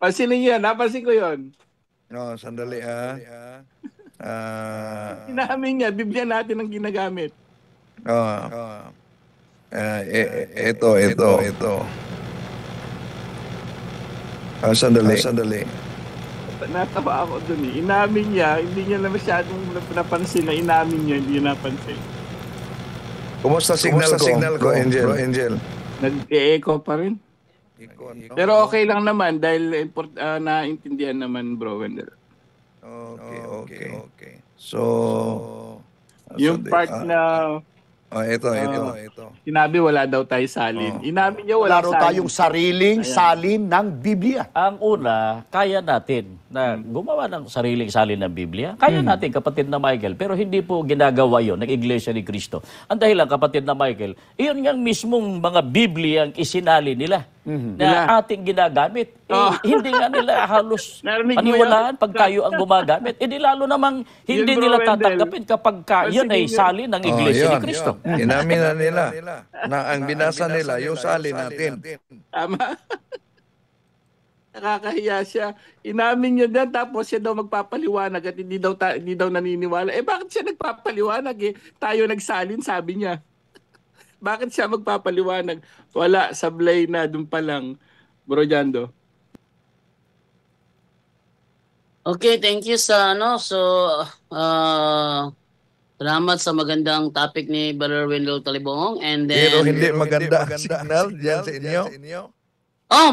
Pansinin niyo yan. Napansin ko yun. No, sandali Inamin niya, Biblia natin ang ginagamit. ito. Sandali. Natawa ako dun eh. Inamin niya, hindi niya na masyadong napansin na inamin niya, hindi niya napansin. Kumusta signal ko, Bro Angel? Nag-e-echo pa rin. Pero okay lang naman dahil naintindihan naman, Bro Wendell. Okay. So, Yung part na ito. sinabi wala daw tayo salin. Inamin niya wala Wala raw salin. tayong sariling salin ng Biblia. Ang una, kaya natin na gumawa ng sariling salin ng Biblia. Kaya natin, kapatid na Michael. Pero hindi po ginagawa yon ng Iglesia ni Cristo. Ang dahilan, kapatid na Michael, iyon nga mismong mga Biblia ang isinali nila na ating ginagamit. Hindi nga nila halos Narinig mo paniwalaan pag tayo ang gumagamit. Di lalo namang hindi Yun, Bro nila Wendell. tatanggapin kapag yun ay salin ng Iglesia ni Cristo. Inamin na nila na ang binasa nila yung salin natin. Tama. Nakakahiya siya. Inamin niya din tapos siya daw magpapaliwanag at hindi daw naniniwala. Bakit siya nagpapaliwanag eh? Tayo nagsalin, sabi niya. Bakit siya magpapaliwanag? Wala, sablay na dun pa lang. Bro Jando. Okay, thank you sa salamat sa magandang topic ni Brother Wendell Talibong. And then, Pero hindi maganda ang signal diyan sa inyo.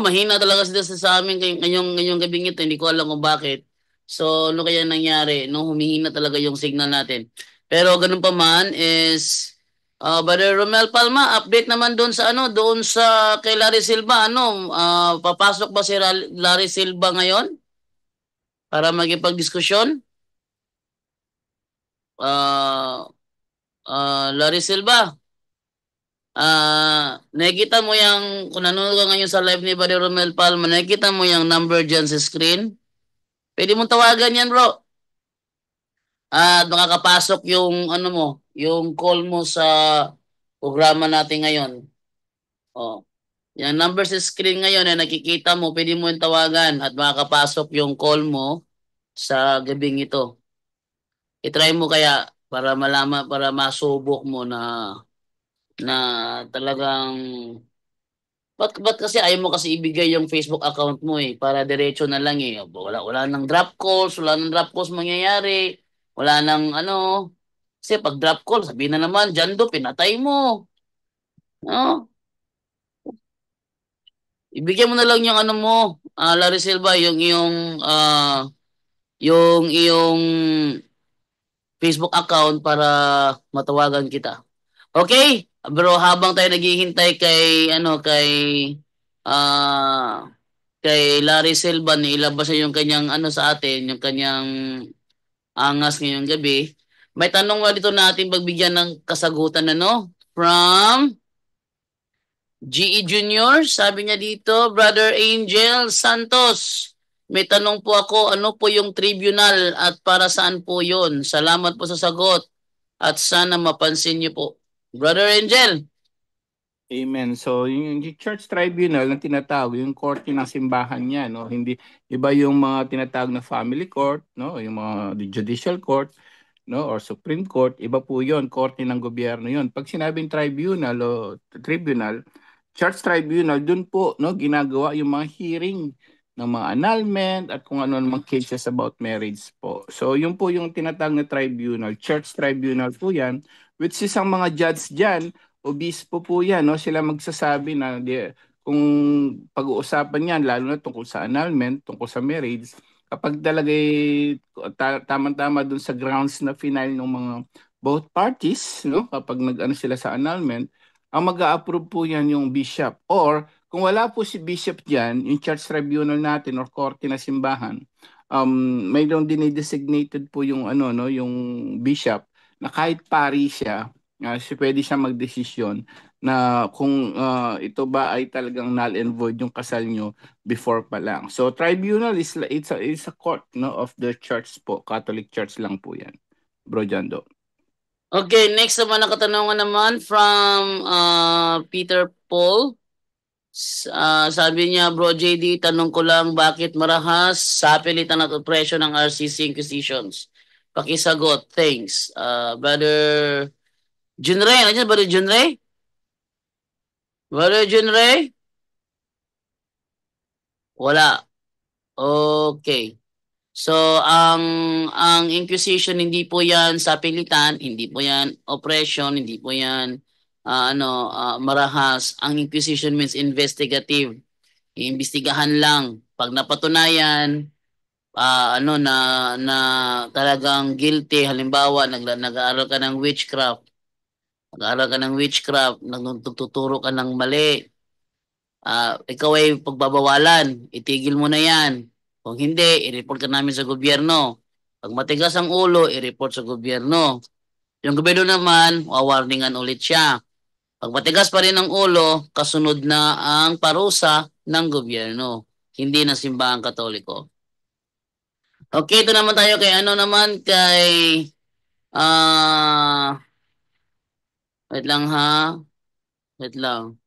mahina talaga sila sa amin ngayong gabing ito. Hindi ko alam kung bakit. So, ano kaya nangyari? No, humihina talaga yung signal natin. Pero ganun pa man is Brother Romel Palma, update naman doon sa kay Larry Silva. Papasok ba si Larry Silva ngayon para magipagdiskusyon? Larry Silva, nakikita mo kung nanonood ka ngayon sa live ni Brother Romel Palma, nakikita mo yung number dyan sa screen? Pwede mong tawagan yan, bro. At makakapasok yung yung call mo sa programa natin ngayon. Yung number sa screen ngayon na nakikita mo, pwede mo yung tawagan at makakapasok yung call mo sa gabing ito. I-try mo kaya para malaman, para masubok mo na talagang ba't kasi ayaw mo kasi ibigay yung Facebook account mo para diretso na lang wala nang drop calls mangyayari, wala nang kasi pag drop call sabihin na naman Jando pinatay mo, no? Ibigay mo na lang yung Larry Silva, yung iyong Facebook account para matawagan kita. Okay? Bro, habang tayo naghihintay kay Larry Silva na ilabas niya yung kanyang sa atin, yung kanyang angas ngayong gabi, may tanong nga dito natin pagbigyan ng kasagutan from GE Junior. Sabi niya dito, Brother Angel Santos, may tanong po ako, ano po yung tribunal at para saan po yun? Salamat po sa sagot at sana mapansin niyo po. Brother Angel. Amen. So, yung church tribunal na tinatawag, yung korte ng simbahan niya, no? Hindi iba yung mga tinatawag na family court, no? Yung mga judicial court, no? Or Supreme Court, iba po 'yon, korte ng gobyerno 'yon. Pag sinabing tribunal o tribunal, church tribunal, dun po, no, ginagawa yung mga hearing ng mga annulment at kung ano mga cases about marriage po. So, yun po yung tinatawag na tribunal, church tribunal po 'yan, which is ang mga judge diyan, obispo po yan, no? Sila magsasabi na kung pag-uusapan yan, lalo na tungkol sa annulment, tungkol sa marriage, kapag talaga tama-tama dun sa grounds na final ng mga both parties, no? Kapag nag-ano sila sa annulment, ang mag-a-approve po yan yung bishop. Or kung wala po si bishop diyan, yung church tribunal natin or korte na simbahan, mayroong dinidesignated po yung yung bishop na kahit pari siya, pwede siya magdesisyon na kung ito ba ay talagang null and void yung kasal nyo before pa lang. So tribunal is a court, no, of the church po, Catholic Church lang po yan. Bro Jando. Okay, next naman na katanungan naman from Peter Paul. Sabi niya, Bro JD, tanong ko lang, bakit marahas sa pilitan at opresyon ng RCC Inquisitions? Pakisagot, thanks. Brother Junrey, nandiyan Brother Junrey? Brother Junrey? Wala. Okay. So, ang Inquisition, hindi po yan sa pilitan, hindi po yan oppression, hindi po yan marahas. Ang Inquisition means investigative. Iimbestigahan lang. Pag napatunayan, na talagang guilty, halimbawa, nag-aaral ka ng witchcraft, nagtuturo ka ng mali, ikaw ay pagbabawalan, itigil mo na yan. Kung hindi, i-report ka namin sa gobyerno. Pag matigas ang ulo, i-report sa gobyerno. Yung gobyerno naman, wawarningan ulit siya. Pag matigas pa rin ang ulo, kasunod na ang parusa ng gobyerno, hindi na simbahang Katoliko. Okay, ito naman tayo kay wait lang ha. Wait lang.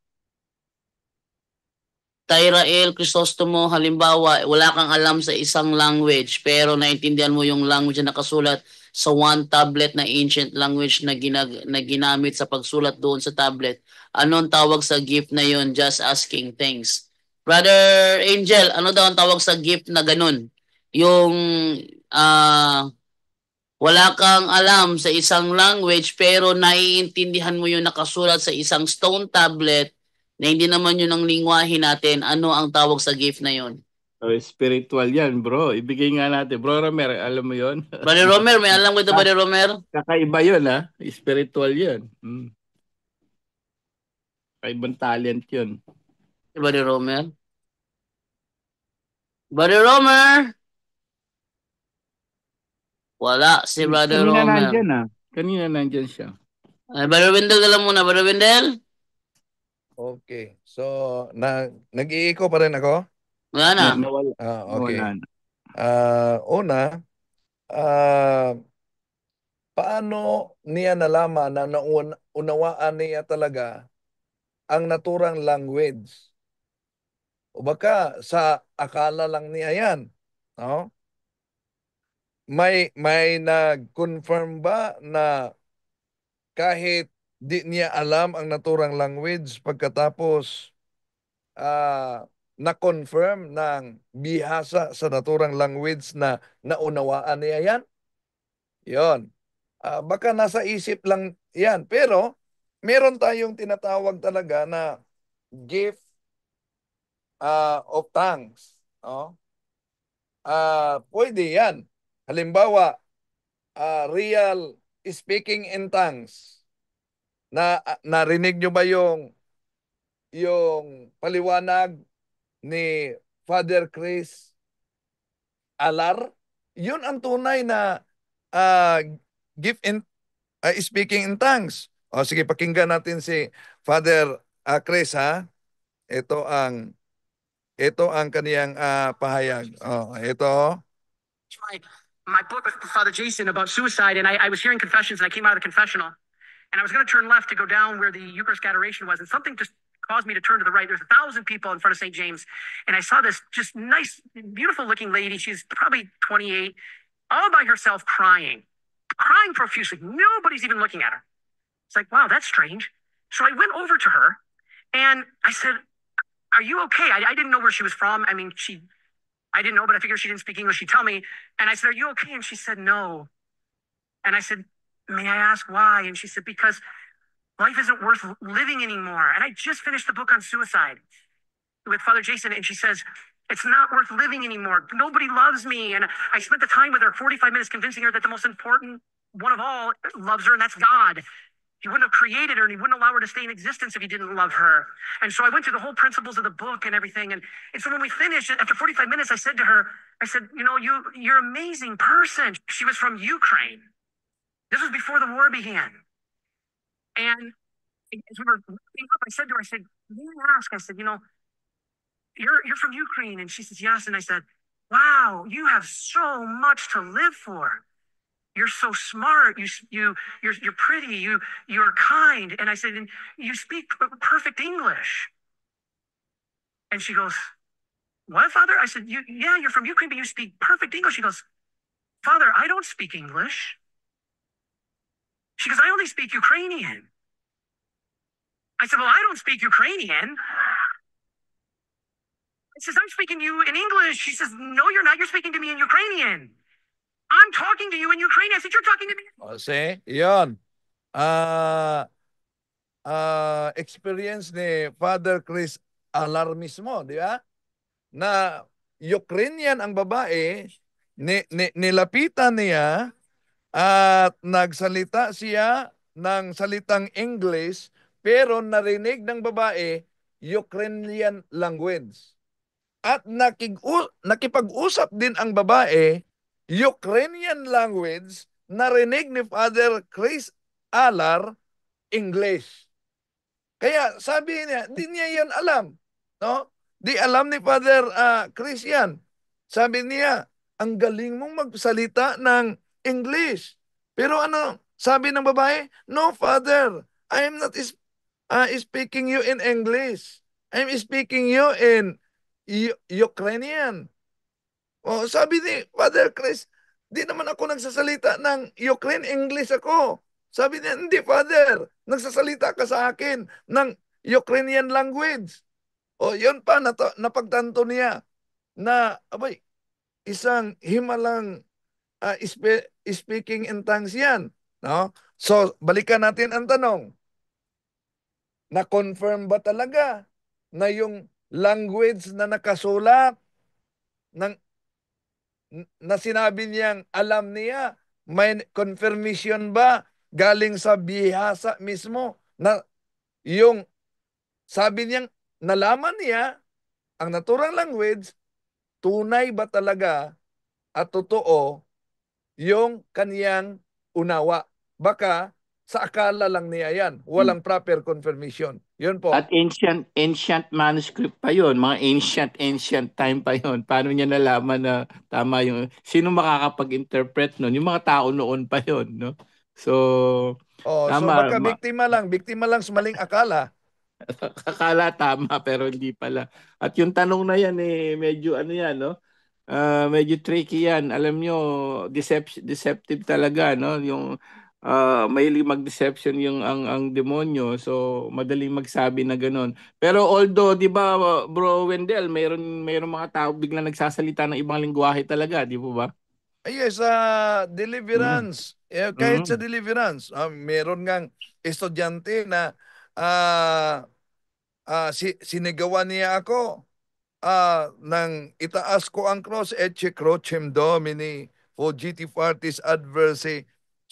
Tyrael Crisostomo, halimbawa, wala kang alam sa isang language pero naintindihan mo yung language na nakasulat sa one tablet na ancient language na ginamit sa pagsulat doon sa tablet. Anong tawag sa gift na yon? Just asking. Thanks. Brother Angel, ano daw ang tawag sa gift na ganun? Yung wala kang alam sa isang language pero naiintindihan mo yung nakasulat sa isang stone tablet na hindi naman yun ang lingwahin natin. Ano ang tawag sa gift na yun? Spiritual yan, bro. Ibigay nga natin. Bro Romer, alam mo yon? Brother Romer, may alam ko ito, Brother Romer? Kakaiba yun, ha? Spiritual yun. Kaibang talent yun. Brother Romer? Brother Romer? Wala si Brother Kanina Romer. nandyan, ha? Kanina nandyan siya. Brother Wendell, alam mo na, Brother Wendell? Okay. So, nag-iiko pa rin ako? Wala na. Nawala. Okay. Nawala na. Una, paano niya nalaman na unawaan niya talaga ang naturang language? O baka sa akala lang niya yan. No? May nag-confirm ba na kahit di niya alam ang naturang language pagkatapos na-confirm ng bihasa sa naturang language na naunawaan niya yan? Yon. Baka nasa isip lang yan. Pero meron tayong tinatawag talaga na gift of tongues. No? Pwede yan. Halimbawa, real speaking in tongues. Narinig nyo ba yung paliwanag ni Father Chris Alar? Yun ang tunay na gift in speaking in tongues. O sige, pakinggan natin si Father Chris, ha. Ito ang kaniyang pahayag. Ito. My book with Father Jason about suicide, and I was hearing confessions, and I came out of the confessional, and I was going to turn left to go down where the Eucharist adoration was, and something just caused me to turn to the right. There's 1,000 people in front of St. James, and I saw this just nice, beautiful-looking lady. She's probably 28, all by herself, crying profusely. Nobody's even looking at her. It's like, wow, that's strange. So I went over to her, and I said, "Are you okay?" I didn't know where she was from. I mean, I didn't know, but I figured she didn't speak English. She'd tell me. And I said, "Are you okay?" And she said, "No." And I said, "May I ask why?" And she said, "Because life isn't worth living anymore." And I just finished the book on suicide with Father Jason. And she says, "It's not worth living anymore. Nobody loves me." And I spent the time with her, 45 minutes, convincing her that the most important one of all loves her, and that's God. He wouldn't have created her, and he wouldn't allow her to stay in existence if he didn't love her. And so I went through the whole principles of the book and everything. And so when we finished, after 45 minutes, I said to her, "You know, you're an amazing person." She was from Ukraine. This was before the war began. And as we were wrapping up, I said to her, "May I ask?" I said, "You know, you're from Ukraine." And she says, "Yes." And I said, "Wow, you have so much to live for. You're so smart. You're pretty. You're kind." And I said, "And you speak perfect English." And she goes, "What, Father?" I said, "Yeah, you're from Ukraine, but you speak perfect English." She goes, "Father, I don't speak English." She goes, "I only speak Ukrainian." I said, "Well, I don't speak Ukrainian." I says, "I'm speaking to you in English." She says, "No, you're not. You're speaking to me in Ukrainian." "I'm talking to you in Ukrainian." I said, "You're talking to me." O, see? Yun. Ah, experience ni Father Chris Alar mismo, di ba? Na Ukrainian ang babae, nilapitan niya at nagsalita siya ng salitang English, pero narinig ng babae Ukrainian language. At nakipag-usap din ang babae Ukrainian language, narinig ni Father Chris Alar English. Kaya sabi niya, di niya yan alam. No? Di alam ni Father Chris yan. Sabi niya, ang galing mong magsalita ng English. Pero ano, sabi ng babae, "No, Father, I am not speaking you in English. I'm speaking you in Ukrainian." O, sabi ni Father Chris, di naman ako nagsasalita ng Ukraine, English ako. Sabi niya, "Hindi, Father, nagsasalita ka sa akin ng Ukrainian language." O, yun pa, napagtanto niya na, abay, isang himalang speaking in tongues yan. No? So, balikan natin ang tanong. Na-confirm ba talaga na yung language na nakasulat ng na sinabi niyang alam niya, may confirmation ba galing sa bihasa mismo na yung sabi niyang nalaman niya ang naturang language, tunay ba talaga at totoo yung kaniyang unawa? Baka sa akala lang niya yan, walang proper confirmation. Yun po. At ancient manuscript pa yon, mga ancient time pa yon. Paano niya nalaman na tama yung sino makakapag-interpret noon? Yung mga tao noon pa yon, no? So So tama, baka biktima lang sa maling akala. akala tama pero hindi pala. At yung tanong na yan medyo ano yan, no? Medyo tricky yan. Alam nyo, deceptive talaga, no? Yung mahilig mag-deception yung ang demonyo. So, madaling magsabi na ganun. Pero although, 'di ba, Bro Wendell, mayroon mga tao biglang nagsasalita ng ibang lengguwahe talaga, 'di ba? Yes, Mm. deliverance. Kahit sa Mm. deliverance, meron ngang estudyante na sinigawan niya ako nang itaas ko ang cross, Ecce Crucem Domini, Fugiti Partis Adversae.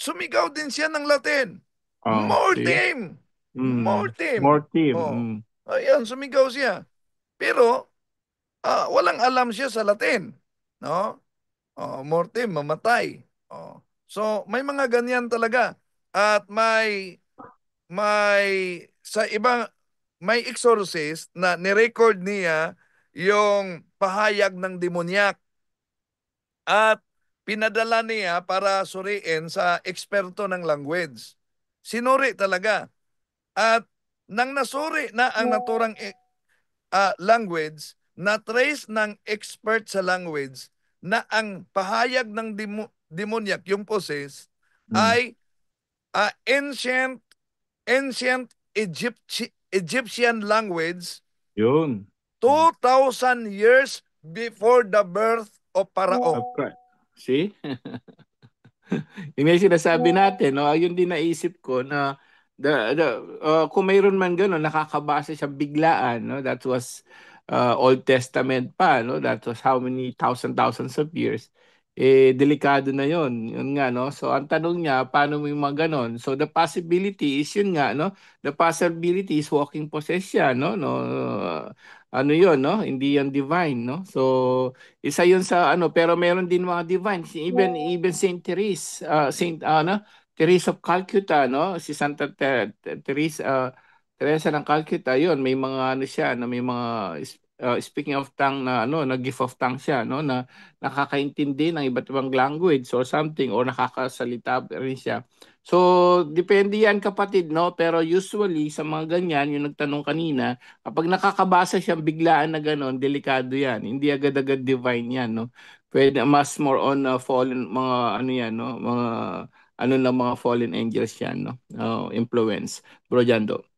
Sumigaw din siya ng Latin. Oh, see? Mortem! Mm. Mortem! More team. Oh. Mm. Ayan, sumigaw siya. Pero, walang alam siya sa Latin. No? Mortem, mamatay. So, may mga ganyan talaga. At may sa ibang may exorcist na ni-record niya yung pahayag ng demonyak at pinadala niya para suriin sa eksperto ng language. Sinuri talaga. At nang nasuri na ang naturang language, na-trace ng expert sa language na ang pahayag ng demonyak, yung possess, Mm. ay ancient Egyptian language Yun. 2,000 years before the birth of Pharaoh. Okay. See? Yung may sinasabi natin, no, ayun din naisip ko na kung mayroon man gano'n, nakakabase sa biglaan, no, that was Old Testament pa, no, that was how many thousands of years. Delikado na yun nga, no. So ang tanong niya, paano mo yung mga gano'n? So the possibility is yun nga, no, the possibility is walking possession, no, ano yun, no, hindi yan divine, no. So isa yun sa ano, pero meron din mga divine, even Saint Therese, Therese of Calcutta, no, si Santa Teresa ng Calcutta, yun, may mga ano siya, no, may mga speaking of tongue na na gift of tongue siya, na nakakaintindi ng iba't ibang language or something, or nakakasalita rin siya. So depende yan, kapatid, pero usually sa mga ganyan, yung nagtanong kanina, kapag nakakabasa siya biglaan na ganon, delikado yan, hindi agad-agad divine yan, pwede mas more on fallen, mga yan, mga na mga fallen angels yan, influence. Bro Jando.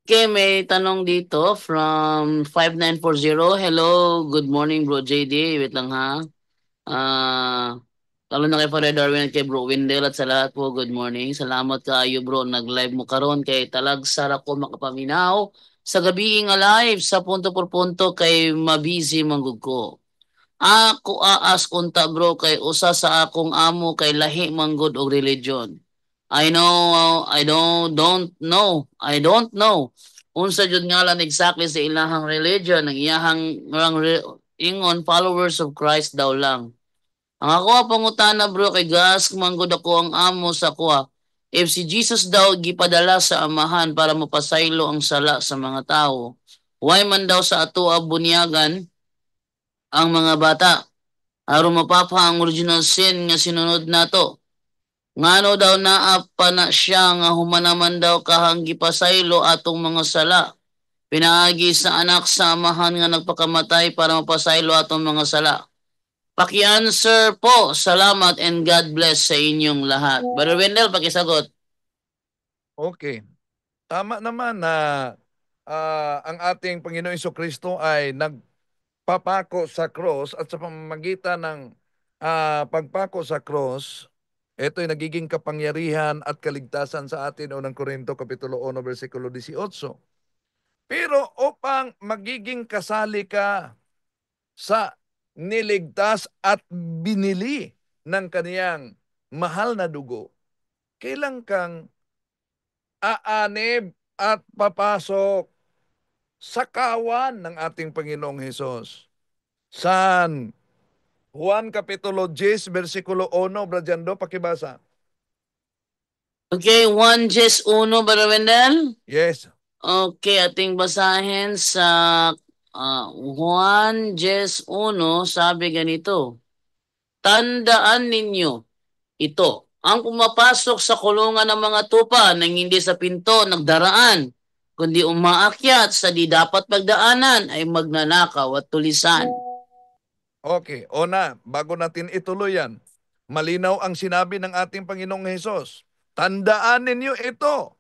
Okay, may tanong dito from 5940. Hello, good morning bro JD. Wait lang ha. Lalo na kay Father Darwin at kay Bro Wendell at sa lahat po, good morning. Salamat kaayo bro, nag-live mo karon kay talag sara ko makapaminaw sa gabi nga live sa punto por punto kay mabisi manggug ko. Ako aas kunta bro kay usa sa akong amo kay lahi manggod og religion. I don't know. Unsa jud ngalan exactly sa ilahang religion, ang iyahang ingon followers of Christ daw lang. Ang ako pangutana bro kay gas manggod ako ang amo sa kuha. If si Jesus daw gipadala sa amahan para mapasaylo ang sala sa mga tao, why man daw sa atoa bunyagan ang mga bata? Aron mapapa ang original sin nga sinunod nato. Ngano daw naapa na siya nga humanaman daw kahang gipasaylo atong mga sala. Pinaagi sa anak sa amahan nga nagpakamatay para mapasaylo atong mga sala. Paki-answer po. Salamat and God bless sa inyong lahat. Brother Wendell, pakisagot. Okay. Tama naman na ang ating Panginoong Jesucristo ay nagpapako sa cross at sa pamamagitan ng pagpako sa cross, ito ay nagiging kapangyarihan at kaligtasan sa atin. Unang Korinto Kapitulo 1, versikulo 18. Pero upang magiging kasali ka sa niligtas at binili ng kaniyang mahal na dugo, kailan kang aanib at papasok sa kawan ng ating Panginoong Hesus. San Juan Kapitulo 10, versikulo 1, Brajando, pakibasa. Okay, 1:1, Brother Wendell. Yes. Okay, ating basahin sa 1:1, sabi ganito. Tandaan ninyo ito, ang pumapasok sa kulungan ng mga tupa nang hindi sa pinto nagdaraan, kundi umaakyat sa di dapat pagdaanan ay magnanakaw at tulisan. Okay, bago natin ituloy yan, malinaw ang sinabi ng ating Panginoong Hesus. Tandaan ninyo ito,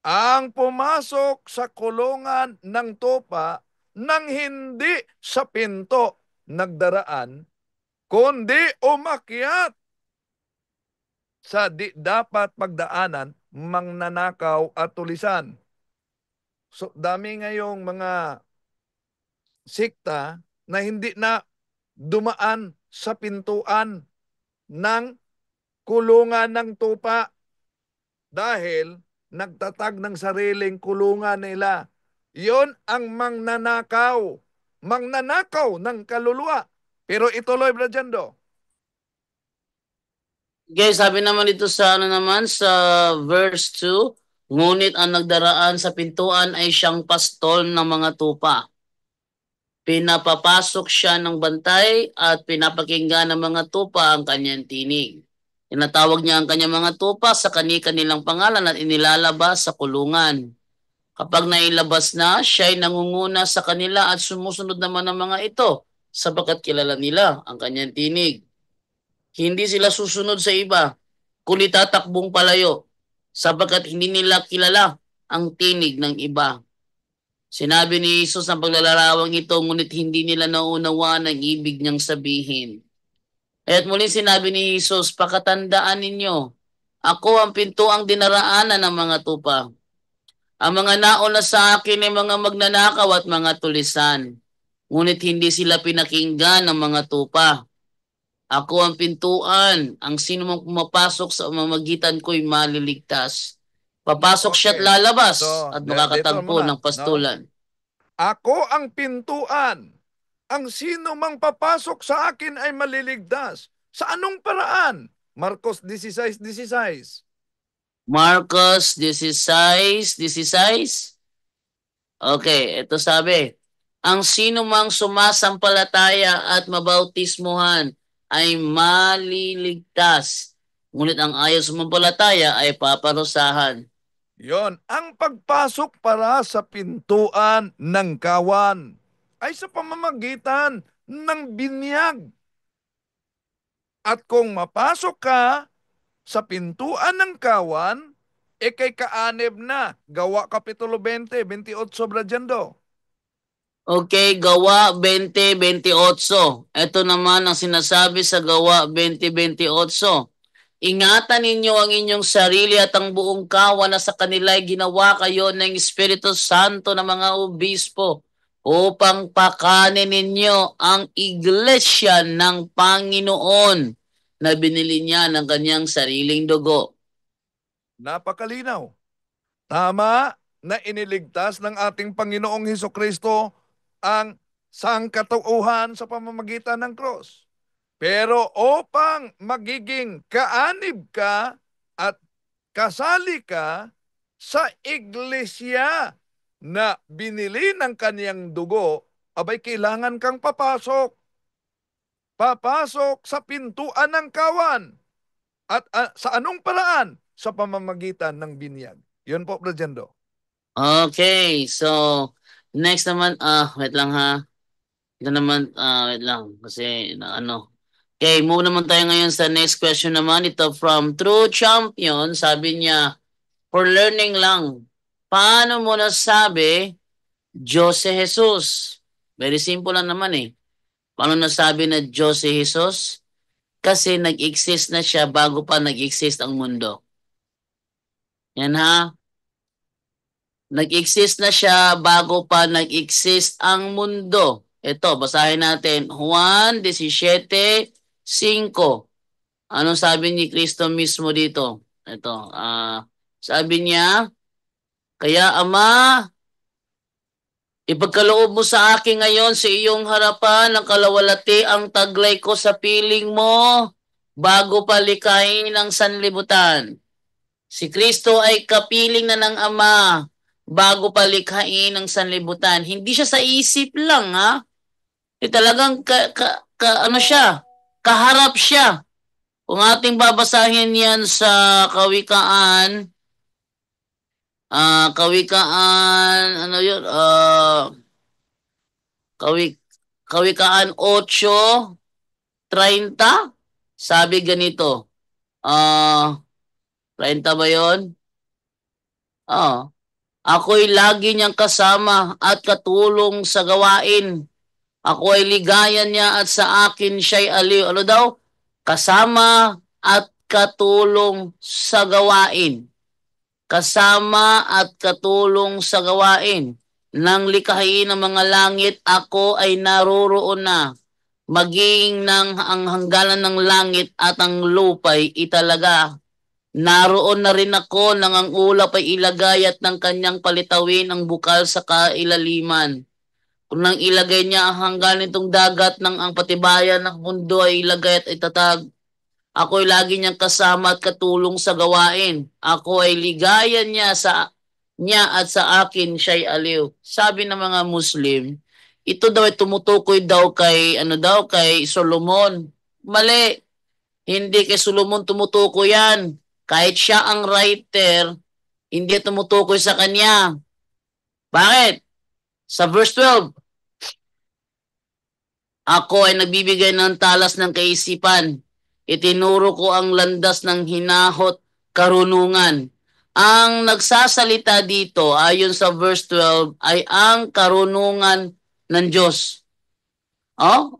ang pumasok sa kulungan ng tupa nang hindi sa pinto nagdaraan, kundi umakyat sa di dapat pagdaanan, mangnanakaw at tulisan. So, dami ngayong mga sikta na hindi na dumaan sa pintuan ng kulungan ng tupa dahil nagtatag ng sariling kulungan nila. Yon ang mangnanakaw. Mangnanakaw ng kaluluwa. Pero ituloy, Brajando. Okay, sabi naman dito sa sa verse 2, ngunit ang nagdaraan sa pintuan ay siyang pastol ng mga tupa. Pinapapasok siya ng bantay at pinapakinggan ng mga tupa ang kanyang tinig. Tinatawag niya ang kanyang mga tupa sa kanilang pangalan at inilalabas sa kulungan. Kapag nailabas na, siya ay nangunguna sa kanila at sumusunod naman ang mga ito sapagkat kilala nila ang kanyang tinig. Hindi sila susunod sa iba, kundi tatakbong palayo sapagkat hindi nila kilala ang tinig ng iba. Sinabi ni Jesus ang paglalarawang ito, ngunit hindi nila naunawaan ang ibig niyang sabihin. At muli sinabi ni Jesus, pakatandaan ninyo, ako ang pintuang dinaraanan ng mga tupa. Ang mga nauna sa akin ay mga magnanakaw at mga tulisan, ngunit hindi sila pinakinggan ng mga tupa. Ako ang pintuan, ang sino mang pumapasok sa mamagitan ko'y maliligtas. Papasok siya at lalabas at makakatagpo ng pastulan. Ako ang pintuan. Ang sino mang papasok sa akin ay maliligtas. Sa anong paraan? Marcos 16:16. Marcos 16:16. Okay, ito sabi. ang sino mang sumasampalataya at mabautismuhan ay maliligtas. Ngunit ang ayaw sumampalataya ay paparusahan. Yon, ang pagpasok para sa pintuan ng kawan ay sa pamamagitan ng binyag. At kung mapasok ka sa pintuan ng kawan, kay kaanib na. Gawa Kapitulo 20, 28, Bradyando. Okay, Gawa 20:28. Ito naman ang sinasabi sa Gawa 20:28. Ingatan ninyo ang inyong sarili at ang buong kawan na sa kanila'y ginawa kayo ng Espiritu Santo ng mga obispo upang pakanin ninyo ang iglesia ng Panginoon na binili niya ng kanyang sariling dugo. Napakalinaw. Tama na iniligtas ng ating Panginoong Hesukristo ang sangkatauhan sa pamamagitan ng cross. Pero upang magiging kaanib ka at kasali ka sa iglesia na binili ng kaniyang dugo, abay kailangan kang papasok. Papasok sa pintuan ng kawan. At sa anong paraan? Sa pamamagitan ng binyag. Yun po, Bradyando. Okay, so next naman, wait lang ha. Ito naman, wait lang, kasi ano. Okay, move naman tayo ngayon sa next question naman. Ito from True Champion, sabi niya, for learning lang, paano mo nasabi Diyos si Jesus? Very simple lang naman eh. Paano nasabi na Diyos si Jesus? Kasi nag-exist na siya bago pa nag-exist ang mundo. Yan ha. Nag-exist na siya bago pa nag-exist ang mundo. Ito, basahin natin. Juan 17:5. Anong sabi ni Kristo mismo dito? Ito, sabi niya, kaya Ama, ipagkaloob mo sa akin ngayon sa iyong harapan ng kalawalati ang taglay ko sa piling mo bago pa likhain ang sanlibutan. Si Kristo ay kapiling na ng Ama bago pa likhain ang sanlibutan. Hindi siya sa isip lang, ha? Talagang ano siya? Kaharap siya. Kung ating babasahin yan sa Kawikaan, ano yun? Kawikaan 8:30, sabi ganito. 30 ba yun? Ako'y lagi niyang kasama at katulong sa gawain. Ako ay ligaya niya at sa akin siya'y aliw. Ano daw? Kasama at katulong sa gawain. Kasama at katulong sa gawain. Nang likhain ng mga langit, ako ay naroroon na. Maging ang hangganan ng langit at ang lupa'y italaga. Naroon na rin ako nang ang ulap ay ilagay at ng kanyang palitawin ang bukal sa kailaliman. Kung nang ilagay niya ang hangganan nitong dagat ng ang patibayan ng mundo ay ilagay at itatag. Ako'y lagi niyang kasama at katulong sa gawain. Ako ay ligaya niya at sa akin siya'y aliw. Sabi ng mga Muslim, ito daw ay tumutukoy daw kay kay Solomon. Mali. Hindi kay Solomon tumutukoy yan. Kahit siya ang writer, hindi tumutukoy sa kanya. Bakit? Sa verse 12, ako ay nagbibigay ng talas ng kaisipan. Itinuro ko ang landas ng hinahot karunungan. Ang nagsasalita dito, ayon sa verse 12, ay ang karunungan ng Diyos.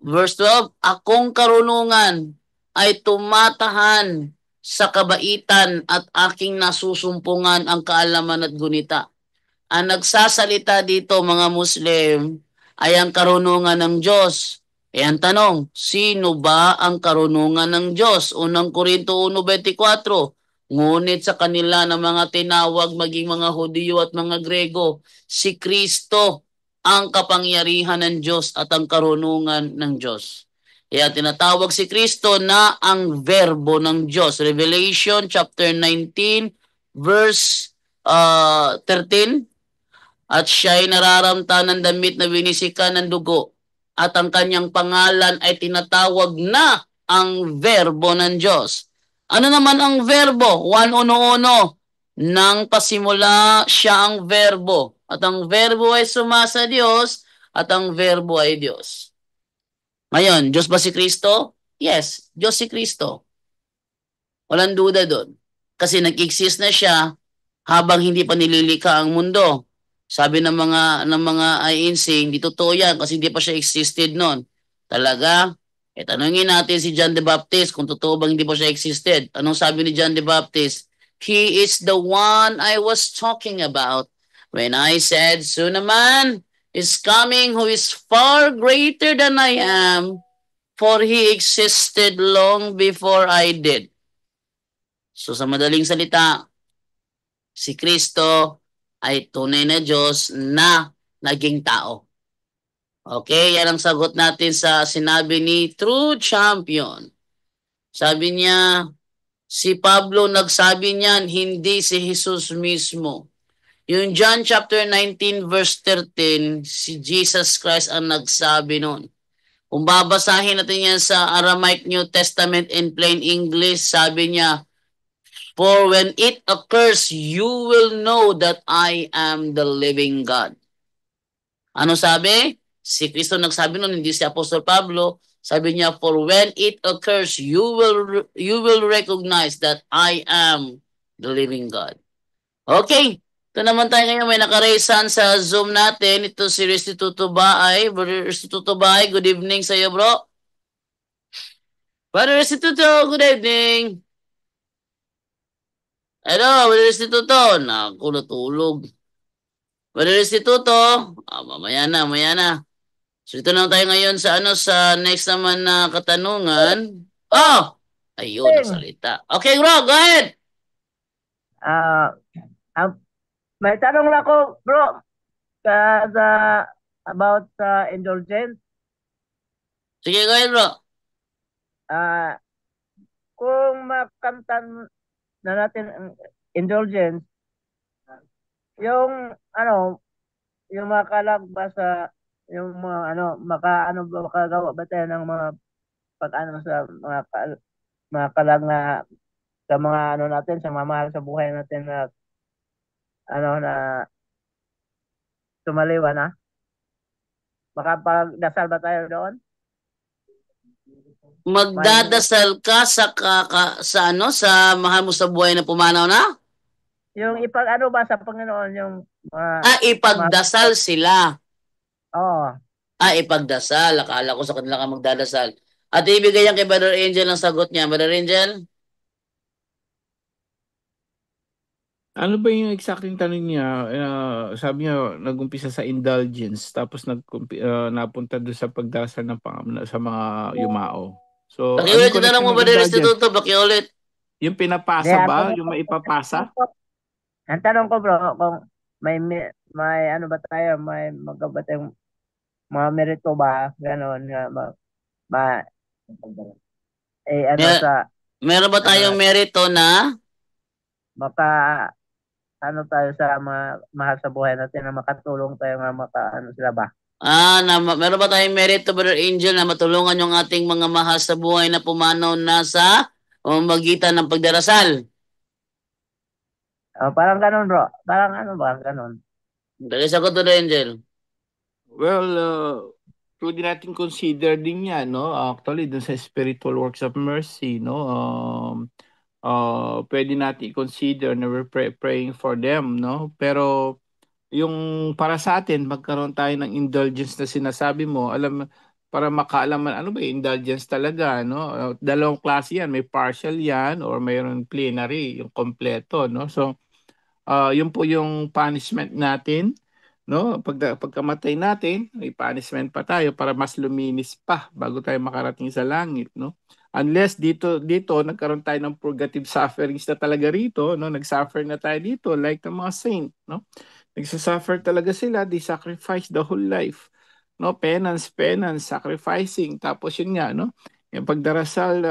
Verse 12, akong karunungan ay tumatahan sa kabaitan at aking nasusumpungan ang kaalaman at gunita. Ang nagsasalita dito, mga Muslim, ay ang karunungan ng Diyos. Ang tanong, sino ba ang karunungan ng Diyos? Unang Korinto 1:24, ngunit sa kanila na mga tinawag maging mga Hudyo at mga Grego, si Kristo ang kapangyarihan ng Diyos at ang karunungan ng Diyos. Kaya tinatawag si Kristo na ang verbo ng Diyos. Revelation chapter 19 verse 13. at siya'y nararamta ng damit na binisikan ng dugo, at ang kanyang pangalan ay tinatawag na ang Verbo ng Diyos. Ano naman ang verbo? 1:1. Nang pasimula siya ang verbo, at ang verbo ay sumasa Diyos, at ang verbo ay Diyos. Ngayon, Diyos ba si Kristo? Yes, Diyos si Kristo. Walang duda doon. Kasi nag-exist na siya habang hindi pa nililikha ang mundo. Sabi ng mga INC, hindi totoo yan kasi hindi pa siya existed noon. Talaga? Tanungin natin si John the Baptist kung totoo bang hindi pa siya existed. Anong sabi ni John the Baptist? He is the one I was talking about when I said, soon a man is coming who is far greater than I am, for he existed long before I did. So sa madaling salita, si Kristo ay tunay na Diyos na naging tao. Okay, yan ang sagot natin sa sinabi ni True Champion. Sabi niya, si Pablo nagsabi niyan, hindi si Jesus mismo. Yung John chapter 19 verse 13, si Jesus Christ ang nagsabi nun. Kung babasahin natin yan sa Aramaic New Testament in plain English, sabi niya, for when it occurs, you will know that I am the living God. Ano sabi? Si Kristo nagsabi nun, hindi si Apostol Pablo. Sabi niya, for when it occurs, you will recognize that I am the living God. Okay, ito naman tayo ngayon. May nakaresan sa Zoom natin. Ito si Restituto Baay. Brother Restituto Baay, good evening sa iyo, bro. Brother Restituto, good evening. Hello, Brother Restituto. Naku, natulog. Brother Restituto, mamaya na. So ito na tayo ngayon sa sa next naman na katanungan. Oh! Ayun, nasalita. Okay, bro, go ahead. May tanong lang ako, bro, about indulgence. Sige, go ahead, bro. Kung makamtan na natin ang indulgence, yung yung makalagba yung mga makagawa ba tayo ng mga sa mga kalag na sa mga natin, sa mamahal sa buhay natin na na tumaliwa na? Makapagdasal ba tayo doon? Magdadasal ka sa mahal mo sa buhay na pumanaw na? Yung ba sa Panginoon yung ipagdasal sila. Oo. Ipagdasal. Akala ko sa kanila ka magdadasal. At ibigay yan kay Brother Angel ang sagot niya. Brother Angel? Ano ba yung exacting tanong niya? Sabi niya, nag-umpisa sa indulgence, tapos napunta doon sa pagdasal sa mga yumao. So, pakiulit na lang mo, Brother Restituto, pakiulit. Yung pinapasa ba? Yung maipapasa? Ang tanong ko, bro, kung may ba tayo, may magabat yung mga merito ba, gano'n, meron ba tayong merito na tayo sa mahal sa buhay natin na makatulong tayo sila ba? Meron ba tayong merito, Brother Angel, na matulungan yung ating mga mahal sa buhay na pumanaw na sa magitan ng pagdarasal? Parang ganun, bro. Parang ganun. Dali sagot, Brother Angel. Well, pwede natin consider din yan, no? Actually, dun sa spiritual works of mercy, no? Pwede natin i-consider na we're praying for them, no? Pero yung para sa atin, magkaroon tayo ng indulgence na sinasabi mo, para makaalaman ano ba yung indulgence talaga, no? Dalawang klase yan, may partial yan or mayroon plenary, yung kompleto, no? So, yun po yung punishment natin, no? Pagkamatay natin, may punishment pa tayo para mas luminis pa bago tayo makarating sa langit, no? Unless dito nagkaroon tayo ng purgative sufferings na talaga rito, no? Nagsuffer na tayo dito like the mga saint, no? Nagsasuffer talaga sila, they sacrifice the whole life, no? Penance, sacrificing, tapos yun nga, no? Yung pagdarasal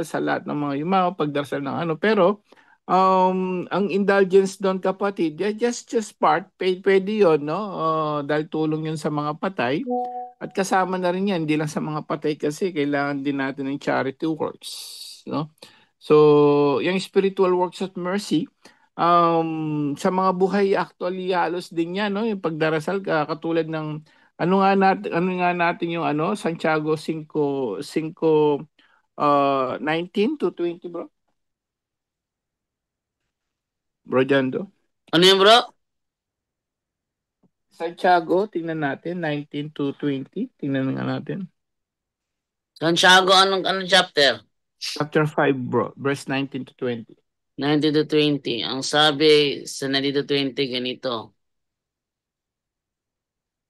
sa lahat ng mga yumao, pagdarasal ng pero Ang indulgence doon, kapatid, just part, pwede yun, no? Dahil tulong yun sa mga patay. At kasama na rin yan, hindi lang sa mga patay kasi kailangan din natin ng charity works, no? So, yung spiritual works of mercy, sa mga buhay actually halos din yan, no? Yung pagdarasal katulad ng ano nga natin yung Santiago 19 to 20, bro. Bro Jando. Ano yun, bro? Santiago, tingnan natin, 19 to 20. Tingnan nga natin. Santiago, anong chapter? Chapter 5, bro. Verse 19 to 20. 19 to 20. Ang sabi sa 19 to 20, ganito.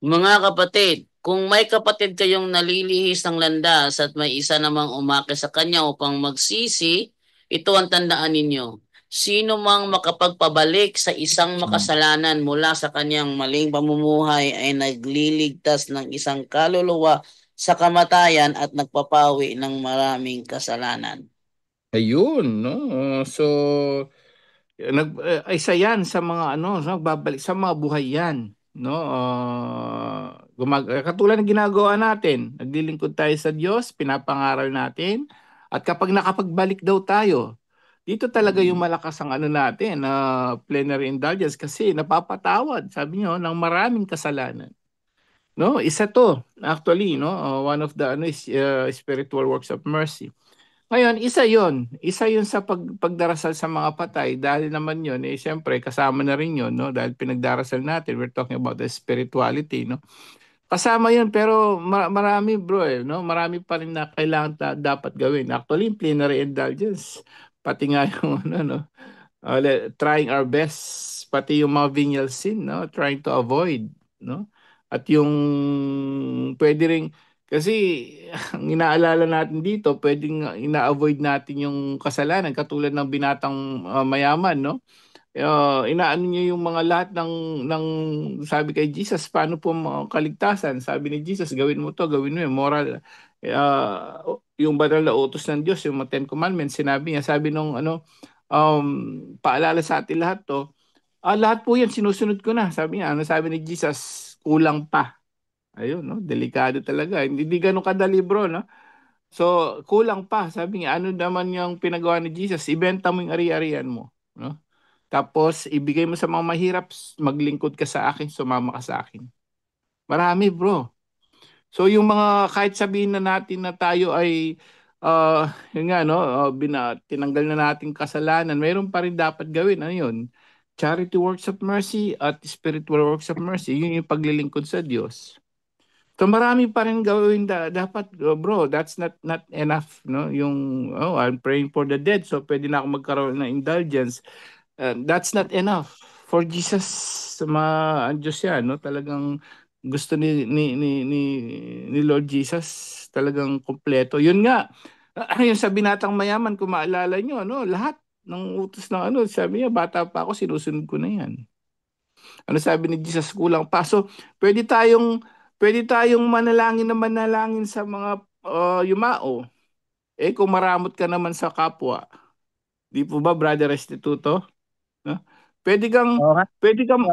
Mga kapatid, kung may kapatid kayong nalilihis ng landas at may isa namang umakyat sa kanya upang magsisi, ito ang tandaan ninyo. Sino mang makapagpabalik sa isang makasalanan mula sa kanyang maling pamumuhay ay nagliligtas ng isang kaluluwa sa kamatayan at nagpapawi ng maraming kasalanan. Ayun, no? So, isa yan sa mga nagbabalik sa mga buhay yan, no? Katulad ng ginagawa natin, naglilingkod tayo sa Diyos, pinapangaral natin, at kapag nakapagbalik daw tayo, dito talaga yung malakas ang natin, plenary indulgence kasi napapatawad, sabi niyo, ng maraming kasalanan. No, isa to actually, no? One of the is spiritual works of mercy. Ngayon, isa 'yon sa pagdarasal sa mga patay, dahil naman 'yon siyempre kasama na rin 'yon, no? Dahil pinagdarasal natin, we're talking about the spirituality, no? Kasama 'yon, pero marami, bro, no? Marami pa rin na kailangan dapat gawin. Actually, plenary indulgence, pati nga yung no? Trying our best, pati yung mga venial sin, no? Trying to avoid, no? At yung pwede ring, kasi ang inaalala natin dito, pwedeng ina-avoid natin yung kasalanan katulad ng binatang mayaman, no? Inaano niyo yung mga lahat ng sabi kay Jesus, paano po kaligtasan? Sabi ni Jesus, gawin mo to, gawin mo yung moral, yung banal na utos ng Diyos, yung mga Ten Commandments, sinabi niya, sabi nung paalala sa atin lahat to, lahat po yan sinusunod ko na, sabi niya. Sabi ni Jesus, kulang pa. Ayun, no? Delikado talaga. Hindi ganun kadali, bro, no? So, kulang pa. Sabi niya, ano naman yung pinagawa ni Jesus? Ibenta mo yung ari-arian mo, no? Tapos, ibigay mo sa mga mahirap, maglingkod ka sa akin, sumama ka sa akin. Marami, bro. So, yung mga, kahit sabihin na natin na tayo ay, yun nga, no, tinanggal na natin kasalanan, mayroon pa rin dapat gawin. Ano yun? Charity works of mercy at spiritual works of mercy. Yun yung paglilingkod sa Diyos. So marami pa rin gawin dapat, bro. That's not enough, no? Yung I'm praying for the dead, so pwede na ako magkaroon ng indulgence. That's not enough for Jesus. Ang Diyos yan, no? Talagang gusto ni Lord Jesus, talagang kompleto. Yun nga, yung sa binatang mayaman, kung maalala nyo, no? Lahat ng utos ng sabi niya, bata pa ako, sinusunod ko na yan. Ano sabi ni Jesus, kulang pa. So, pwede tayong manalangin sa mga yumao. Kung maramot ka naman sa kapwa, di po ba, Brother Restituto? No? Pwede kang, Oo nga. pwede kang,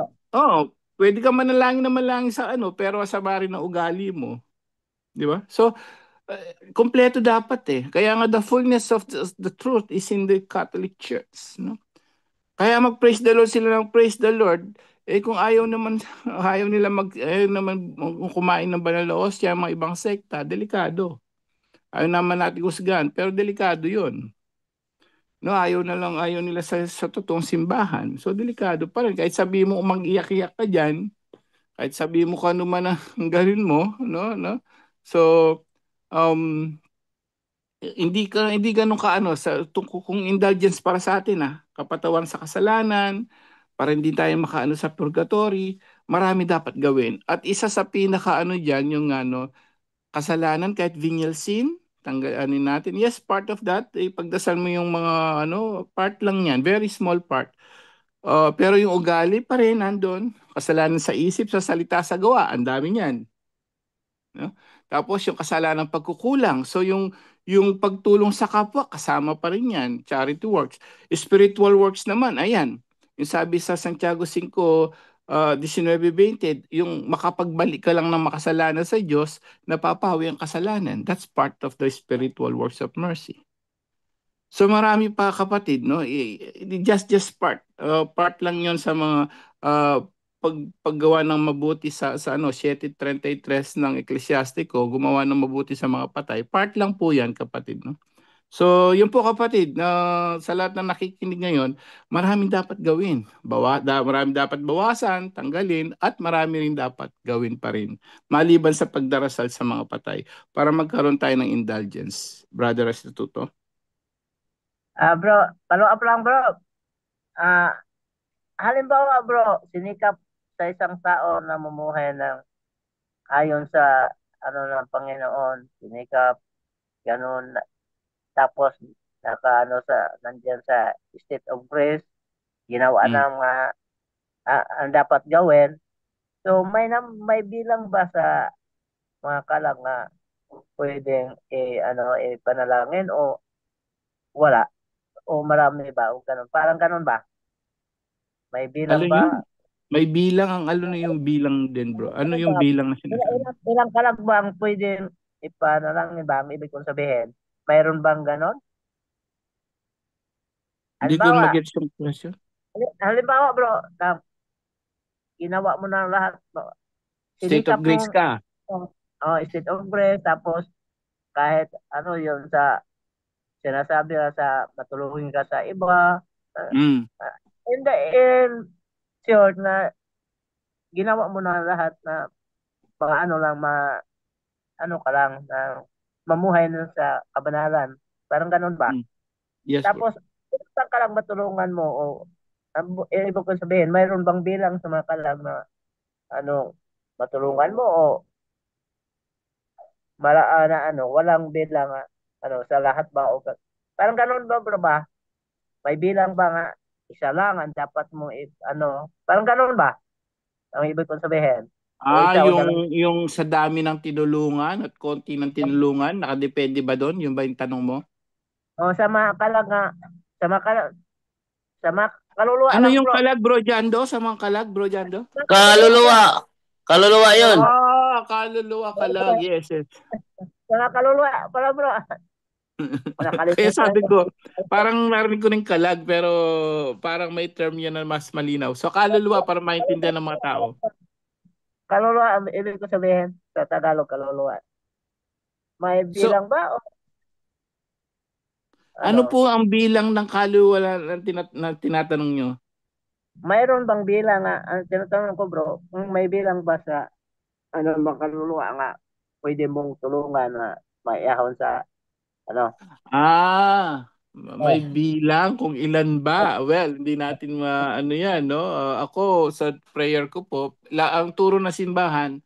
pwede kang manalangin sa pero masama rin ang ugali mo. Di ba? So, kompleto dapat Kaya nga the fullness of the truth is in the Catholic Church, no? Kaya mag-praise the Lord sila ng praise the Lord. Kung ayaw naman ayaw naman kumain ng banal na hostia, mga ibang sekta, delikado. Ayaw naman natin husgahan, pero delikado 'yun. No, ayaw nila sa totoong simbahan. So delikado pa rin. Kahit sabihin mo mag-iyak-iyak ka diyan, kahit sabihin mo kung ano man ang gawin mo, no? So hindi ganun sa kung indulgence para sa atin kapatawan sa kasalanan, para hindi tayo makaano sa purgatory, marami dapat gawin. At isa sa pinaka diyan yung kasalanan, kahit venial sin, tanggalin natin. Yes, part of that, pagdasal mo yung mga part lang yan, very small part. Pero yung ugali pa rin nandun, kasalanan sa isip, sa salita, sa gawa, ang dami niyan. No? Tapos yung kasalanan pagkukulang. So yung pagtulong sa kapwa, kasama pa rin yan, charity works. Spiritual works naman, ayan. Yung sabi sa Santiago 5, 19:20, yung makapagbalik ka lang ng makasalanan sa Diyos, napapawi ang kasalanan. That's part of the spiritual works of mercy. So marami pa kapatid, no? Just part. Part lang 'yon sa mga paggawa ng mabuti sa 7:33 ng Eklesiastiko, gumawa ng mabuti sa mga patay. Part lang po 'yan, kapatid, no? So, yun po kapatid, sa lahat ng nakikinig ngayon, maraming dapat gawin. Maraming dapat bawasan, tanggalin, at marami rin dapat gawin pa rin. Maliban sa pagdarasal sa mga patay para magkaroon tayo ng indulgence. Brother Restituto. Bro, follow up lang bro. Halimbawa bro, sinikap sa isang tao na mamumuhay ng ayon sa ng Panginoon, sinikap ganun, tapos nandiyan sa state of grace, ginawa ng ang dapat gawin. So may bilang ba sa mga kalang na pwedeng panalangin o wala? O marami ba? O ganun. Parang ganun ba? May bilang Yun? ba? May bilang na yung bilang din, bro. Ano yung bilang na sinasabi? Ilang kalag ba ang pwedeng ipanalangin ba? Ang ibig kong sabihin, mayroon bang ganon? Hindi ko Halimbawa, mag-gets yung question. halimbawa bro, ginawa mo na lahat. State of Sinikap grace mo, ka. state of grace, tapos kahit yun sa sinasabi sa matulungin ka sa iba. In the end, sure na ginawa mo na lahat na mga ka lang na mamuhay na sa kabanalan. Parang ganun ba? Yes, Tapos, saan ka lang matulungan mo o ibig ko sabihin, mayroon bang bilang sa mga kalang na matulungan mo o walang bilang sa lahat ba o parang ganun ba bro ba? May bilang ba nga isa lang ang dapat mo parang ganun ba? Ang ibig kong sabihin. O isa o dalawa. Yung sa dami ng tinulungan at konti ng tinulungan, nakadepende ba doon? Yung ba yung tanong mo? O sa mga kalag sa mga kalag, sa mga kaluluwa Ano lang yung bro. kalag, bro Jando? Sa mga kalag, bro Jando? Kaluluwa. Kaluluwa yun. Kaluluwa kalag. Yes, yes. Sa mga kaluluwa pala bro. Kaya sabi ko, parang narinig ko ng kalag, pero parang may term yan na mas malinaw. So kaluluwa para maintindihan ng mga tao. Kaluluwa, ang ibig ko sabihin sa Tagalog, kaluluwa. May bilang ba? Ano po ang bilang ng kaluluwa na tinatanong nyo? Mayroon bang bilang ang tinatanong ko bro, may bilang ba sa bang kaluluwa nga pwede mong tulungan na maiahon sa may bilang kung ilan ba. Well, hindi natin yan, no? Ako, sa prayer ko po, ang turo na simbahan,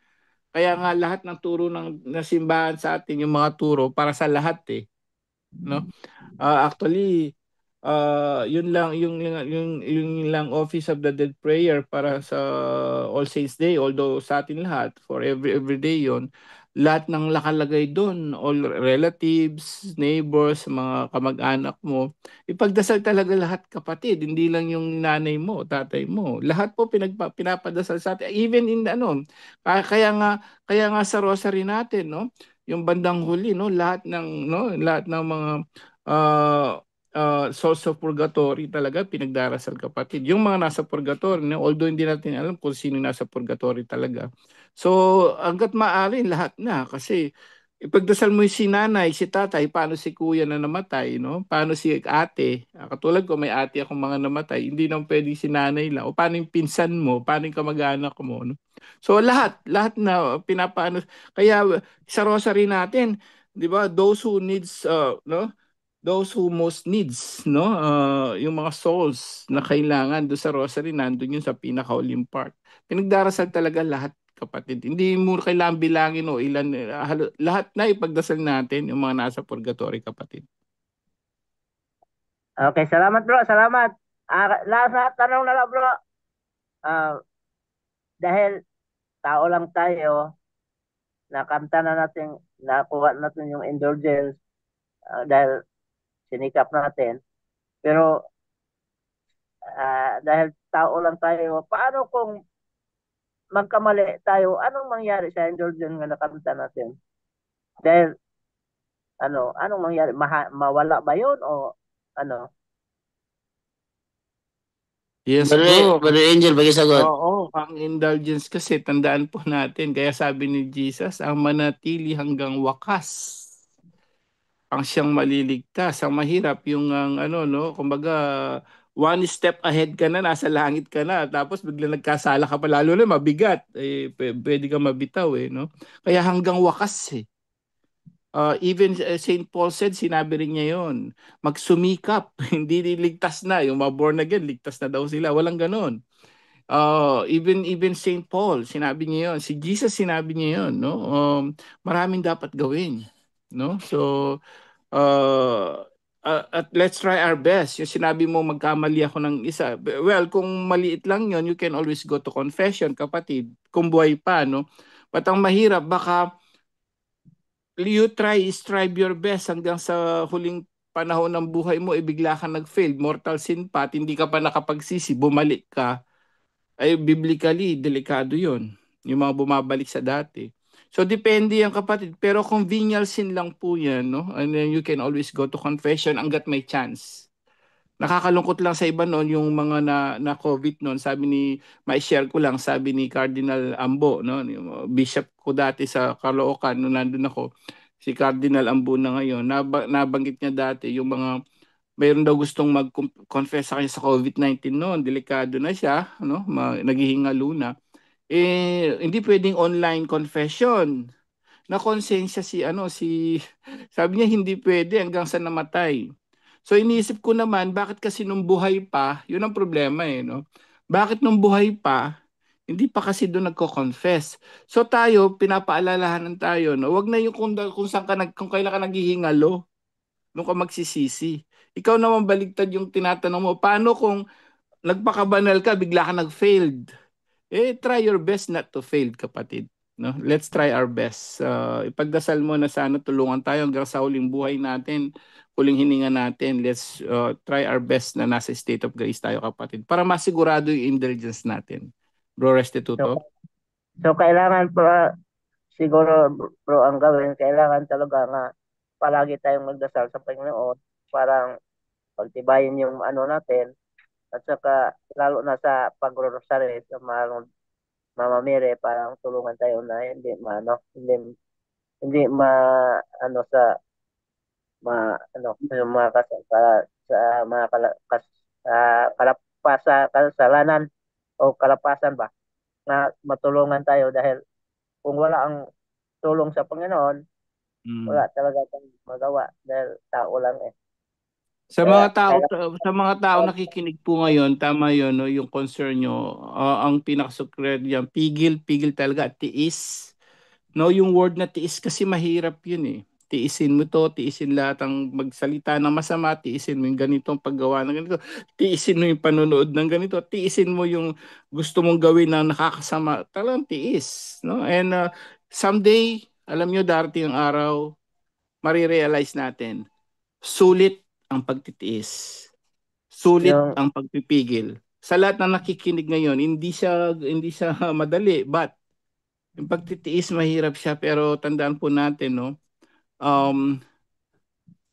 kaya nga lahat ng turo na simbahan sa atin, yung mga turo, para sa lahat no? Actually, yun lang yung lang Office of the Dead Prayer para sa All Saints Day, although sa atin lahat for every day yon, lahat ng nakalagay doon, all relatives, neighbors, mga kamag-anak mo, ipagdasal talaga lahat, kapatid, hindi lang yung nanay mo, tatay mo, lahat po pinapadasal sa atin, even in kaya nga sa rosary natin, no, yung bandang huli, no, lahat ng mga souls of purgatory talaga pinagdarasal, kapatid. Yung mga nasa purgatory, no, although hindi natin alam kung sino nasa purgatory talaga. So, hanggat maaari, lahat na. Kasi, ipagdasal mo yung si nanay, si tatay, paano si kuya na namatay, no? Paano si ate? Katulad ko, may ate akong mga namatay, hindi naman pwedeng si nanay lang. O paano yung pinsan mo? Paano yung kamag-anak mo, no? So, lahat na pinapaano. Kaya, sa rosary natin, di ba, those who needs, no? Those who most needs, no, yung mga souls na kailangan do sa rosary, nandun yun sa pinakauling part. Pinagdarasal talaga lahat, kapatid. Hindi mo kailangan bilangin o ilan, lahat na ipagdasal natin yung mga nasa purgatory, kapatid. Okay, salamat bro, salamat. Last na tanong na lang bro. Dahil tao lang tayo, nakamta na natin, nakuha natin yung indulgence dahil sinikap natin. Pero dahil tao lang tayo, paano kung magkamali tayo, anong mangyari sa indulgence nga nakamta natin? Dahil anong mangyari? Mawala ba yun o ano? Yes, Brother, bro. Brother Angel, pakisagot. Oo, ang indulgence kasi tandaan po natin. Kaya sabi ni Jesus, ang manatili hanggang wakas ang siyang maliligtas. Ang mahirap yung no, kumbaga one step ahead ka na, nasa langit ka na, tapos bigla nagkasala ka pa, lalo na mabigat, pwede ka mabitaw no. Kaya hanggang wakas even St. Paul said, sinabi rin niya yon, magsumikap, hindi ligtas na, yung mga born again, ligtas na daw sila, walang ganon. Even St. Paul, sinabi niya yon, si Jesus sinabi niya yon, no. Maraming dapat gawin, no. So at let's try our best. Yung sinabi mo magkamali ako ng isa. Well, kung maliit lang yon, you can always go to confession, kapatid, kung buhay pa, no? But ang mahirap, baka you strive your best hanggang sa huling panahon ng buhay mo, bigla ka nag-fail, mortal sin pa, at hindi ka pa nakapagsisi, bumalik ka, ay biblically, delikado yon. Yung mga bumabalik sa dati. So, depende yan, kapatid. Pero kung venial sin lang po yan, no? And then you can always go to confession hanggat may chance. Nakakalungkot lang sa iba noon yung mga na COVID noon. Sabi ni, mai-share ko lang, sabi ni Cardinal Ambo, no? Yung bishop ko dati sa Caloocan, noon nandun ako. Si Cardinal Ambo na ngayon. Nabanggit niya dati yung mga mayroon daw gustong mag-confess sa kanya sa COVID-19 noon. Delikado na siya, no? Naghihingalo na. Hindi pwedeng online confession. Na konsensya si sabi niya hindi pwede hanggang sa namatay. So iniisip ko naman, bakit kasi nung buhay pa, yun ang problema no? Bakit nung buhay pa, hindi pa kasi doon nagko-confess. So tayo, pinapaalalahanan tayo, no? Wag na yung kung saan ka kung kailan ka naghihingalo, nung ka magsisisi. Ikaw naman baligtad yung tinatanong mo, paano kung nagpakabanal ka, bigla ka nag-failed? Try your best not to fail, kapatid. No? Let's try our best. Ipagdasal mo na sana tulungan tayo hanggang sa huling buhay natin, huling hininga natin. Let's try our best na nasa state of grace tayo, kapatid, para masigurado yung indulgence natin. Bro Restituto? So kailangan siguro bro ang gawin, kailangan talaga nga palagi tayong magdasal sa Panginoon, parang pagtibayin yung natin, at saka lalo na sa pagrorosary sa mga mamamere, parang tulungan tayo na hindi sa yung mga sa mga kasalanan o kalapasan ba, na matulungan tayo, dahil kung wala ang tulong sa Panginoon, wala talaga tayong magawa dahil tao lang eh. Sa Kaya, mga tao nakikinig po ngayon, tama 'yon, no, yung concern nyo. Ang pinakasukred diyan, pigil talaga, tiis. No, yung word na tiis kasi mahirap 'yun eh. Tiisin mo to, tiisin lahat ang magsalita ng masama, tiisin mo yung ganitong paggawa ng ganito, tiisin mo yung panonood ng ganito, tiisin mo yung gusto mong gawin na nakakasama. Talagang tiis, no? And someday, alam nyo, darating ang araw, marirealize natin, sulit ang pagtitiis. Sulit yung ang pagpipigil. Sa lahat na nakikinig ngayon, hindi siya madali, but yung pagtitiis mahirap siya, pero tandaan po natin, no? Um,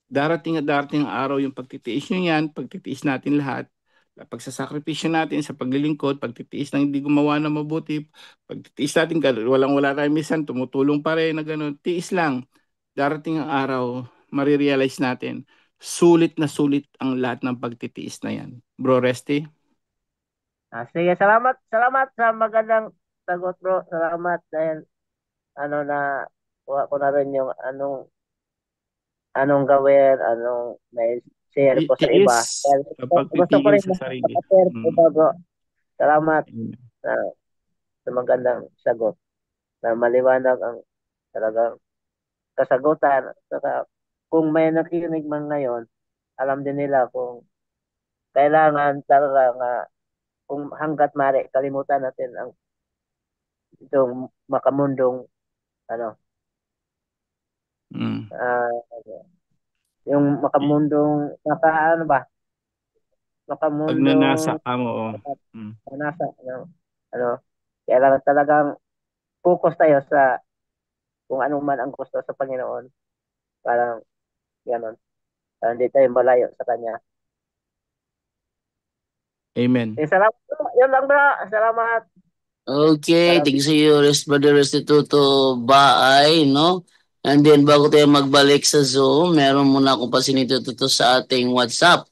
darating ang araw yung pagtitiis nyo yan, pagtitiis natin lahat, pagsasakripisyo natin sa paglilingkod, pagtitiis na hindi gumawa na mabuti, pagtitiis natin, walang-wala tayo minsan, tumutulong pa rin na gano'n, tiis lang. Darating ang araw, marirealize natin, sulit na sulit ang lahat ng pagtitiis na yan. Bro Resty? sige, salamat sa magandang sagot bro. Salamat dahil na kuha ko na rin yung anong gawin, anong may share ko sa Tiis iba. Dahil kapag gusto ko pipigil rin sa sarili. makapag-share sa iba bro. Salamat sa, sa magandang sagot, na maliwanag ang talagang kasagutan. Saka kung may nakikinig man ngayon, alam din nila kung kailangan talaga nga, kung hanggat mari kalimutan natin ang itong makamundong Yung makamundong, ano ba? Pagnanasa Makamundong ka mo. Mm. nasa, ano, kailangan talagang focus tayo sa kung ano man ang gusto sa Panginoon. Parang, gano'n. Hindi tayo malayo sa Kanya. Amen. Salamat po. Yun lang bro. Salamat. Okay, thank you sa iyo, Brother Restituto Baay, no? And then, bago tayo magbalik sa Zoom, meron muna akong pasinituto sa ating WhatsApp.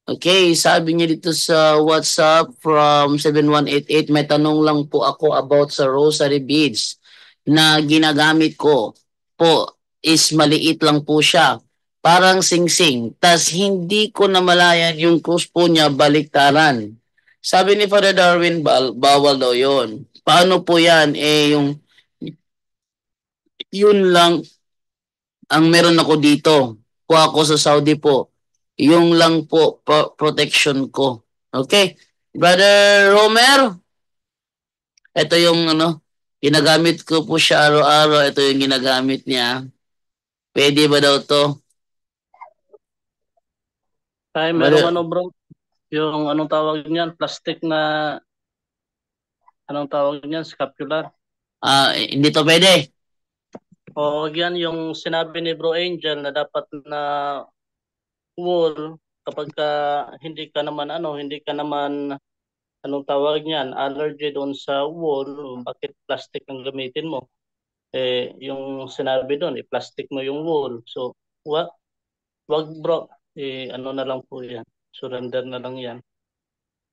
Okay, sabi niya dito sa WhatsApp from 7188, may tanong lang po ako about sa rosary beads na ginagamit ko po is maliit lang po siya. Parang singsing. Tas hindi ko namalayan yung cross po niya baliktaran. Sabi ni Father Darwin, bawal daw yun. Paano po yan? Yun lang ang meron ako dito. Kung ako sa Saudi po, yung lang po protection ko. Okay? Brother Romer, ito yung ginagamit ko po siya araw-araw. Ito yung ginagamit niya. Pwede ba daw to? Ay, meron bro. Yung anong tawag niyan? Plastic na anong tawag niyan? Scapular. Hindi to pwede. O yan yung sinabi ni Bro Angel na dapat na wool kapag hindi ka naman anong tawag niyan, allergy doon sa wool, bakit plastic ang gamitin mo? Yung sinabi doon, plastic mo yung wool. So, wag bro, na lang po yan. Surrender na lang yan.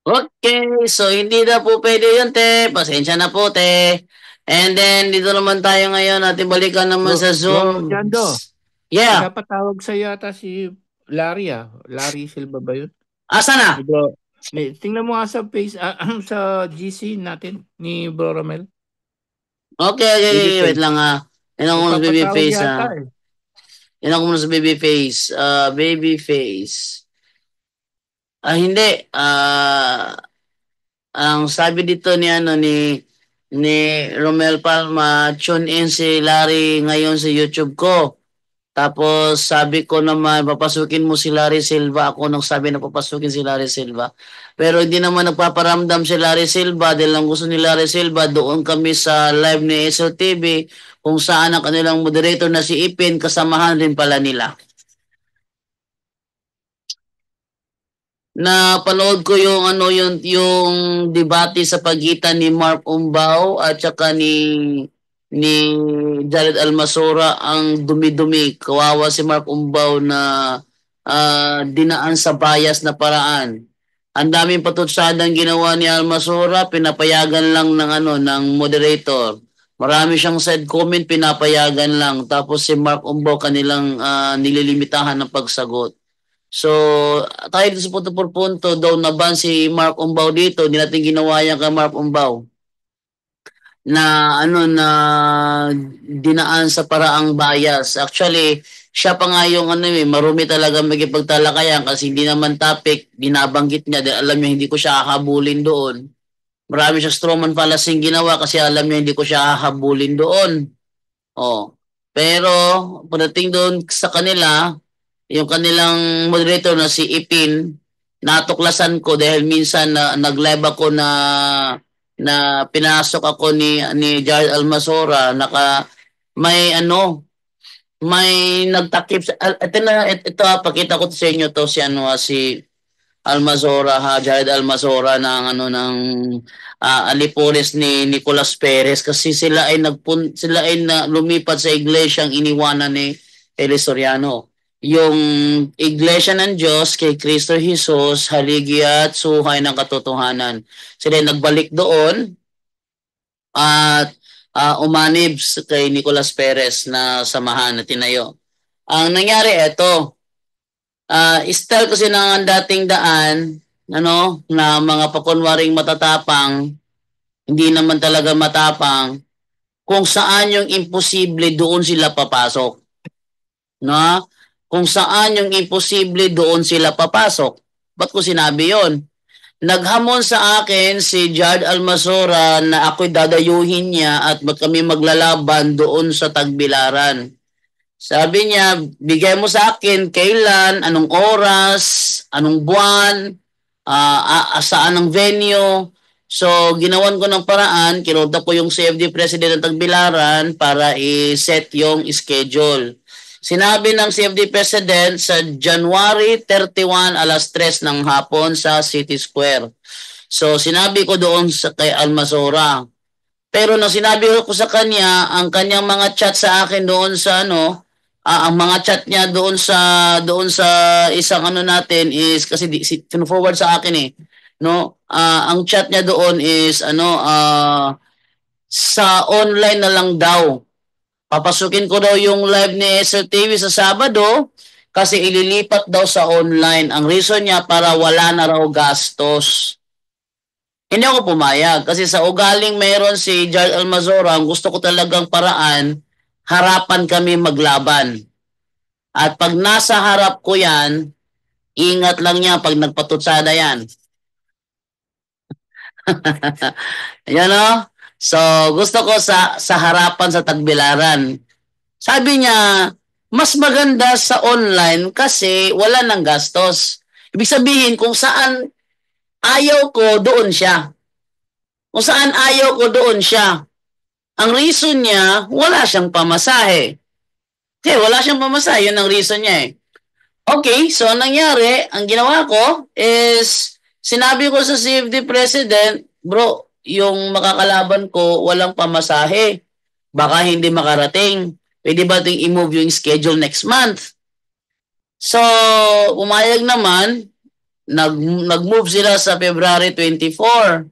Okay, so hindi na po pwede yun, te. Pasensya na po, te. And then, dito naman tayo ngayon. Natin balikan naman sa Zoom. Jando, Yeah. pinapatawag sa yata si Larry Larry Silva ba yun? Asa na? Tingnan mo nga sa face, sa GC natin ni Bro Romel. Okay, wait lang Yan ako muna sa baby face Yan ako muna sa baby face. Baby face. Hindi. Ang sabi dito ni Romel Palma, tune in si Larry ngayon sa YouTube ko. Tapos sabi ko naman, papasukin mo si Larry Silva. Ako nang sabi na papasukin si Larry Silva. Pero hindi naman nagpaparamdam si Larry Silva dahil ang gusto ni Larry Silva, doon kami sa live ni SLTV kung saan ang kanilang moderator na si Ipin, kasamahan rin pala nila. Napanood ko yung yung debate sa pagitan ni Mark Umbao at saka ni Jared Almasora. Ang dumi-dumi, kawawa si Mark Umbao na dinaan sa bias na paraan. Ang daming patutsadang ginawa ni Almasora, pinapayagan lang ng moderator. Marami siyang side comment, pinapayagan lang. Tapos si Mark Umbao kanilang nililimitahan ng pagsagot. So, tayo dito sa punto por punto, daw naban si Mark Umbao dito, hindi natin ginawa yan kay Mark Umbao na dinaan sa paraang bias. Actually, siya pa nga yung marumi talaga magipagtalakayan kasi hindi naman topic, binabanggit niya dahil alam niya hindi ko siya hahabulin doon. Marami siya strawman fallacy ginawa kasi alam niya hindi ko siya hahabulin doon. Pero pagdating doon sa kanila, yung kanilang moderator na si Ipin, natuklasan ko dahil minsan nag-live ako na pinasok ako ni Jared Almasora, may nagtakip ito pakita ko sa inyo to si Almasora Jared Almasora ng Alipones ni Nicolas Perez kasi sila ay lumipat sa iglesyang iniwanan ni Eli Soriano. Yung Iglesia ng Diyos kay Kristo Jesus, haligi at suhay ng katotohanan. Sila nagbalik doon at umanib kay Nicolas Perez na samahan na tinayo. Ang nangyari ito, style kasi ng dating daan, na mga pakunwaring matatapang, hindi naman talaga matapang, kung saan yung imposible doon sila papasok. No? Kung saan yung imposible, doon sila papasok. Ba't ko sinabi yon? Naghamon sa akin si Jared Almasora na ako'y dadayuhin niya at kami maglalaban doon sa Tagbilaran. Sabi niya, bigay mo sa akin kailan, anong oras, anong buwan, saan ang venue. So, ginawan ko ng paraan, kinunta ko yung CFD President ng Tagbilaran para i-set yung schedule. Sinabi ng CFD President sa January 31 alas 3 ng hapon sa City Square. So, sinabi ko doon sa kay Almasora. Pero nang sinabi ko sa kanya, ang kanyang mga chat sa akin doon sa ang mga chat niya doon sa isang natin is kasi forward sa akin no, ang chat niya doon is sa online na lang daw. Papasukin ko daw yung live ni SLTV sa Sabado kasi ililipat daw sa online. Ang reason niya para wala na raw gastos. Hindi ako pumayag kasi sa ugaling meron si Jarl Almazora, ang gusto ko talagang paraan, harapan kami maglaban. At pag nasa harap ko yan, ingat lang niya pag nagpatutsada yan. Yan o. So, gusto ko sa harapan sa Tagbilaran. Sabi niya, mas maganda sa online kasi wala nang gastos. Ibig sabihin, kung saan ayaw ko, doon siya. Kung saan ayaw ko, doon siya. Ang reason niya, wala siyang pamasahe. Okay, wala siyang pamasahe. Yun ang reason niya Okay, so ang nangyari, ang ginawa ko is, sinabi ko sa CFD President, bro, yung makakalaban ko, walang pamasahe. Baka hindi makarating. Pwede ba ito i-move yung schedule next month? So, umayag naman, nag-move sila sa February 24.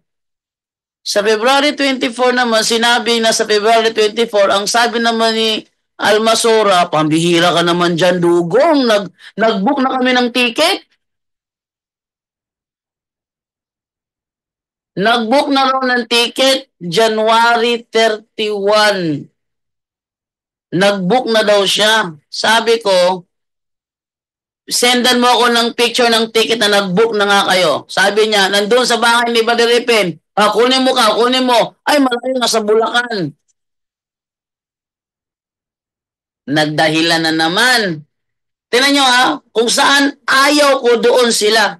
Sa February 24 naman, sinabi na sa February 24, ang sabi naman ni Almasora, pambihira ka naman dyan, dugong. Nag-book na kami ng ticket. Nag-book na raw ng ticket January 31. Nag-book na daw siya. Sabi ko, sendan mo ako ng picture ng ticket na nag-book na nga kayo. Sabi niya, nandun sa bahay ni Brother Ripin. Kunin mo ka, kunin mo. Ay, malayo nga sa Bulacan. Nagdahilan na naman. Tingnan nyo kung saan ayaw ko doon sila.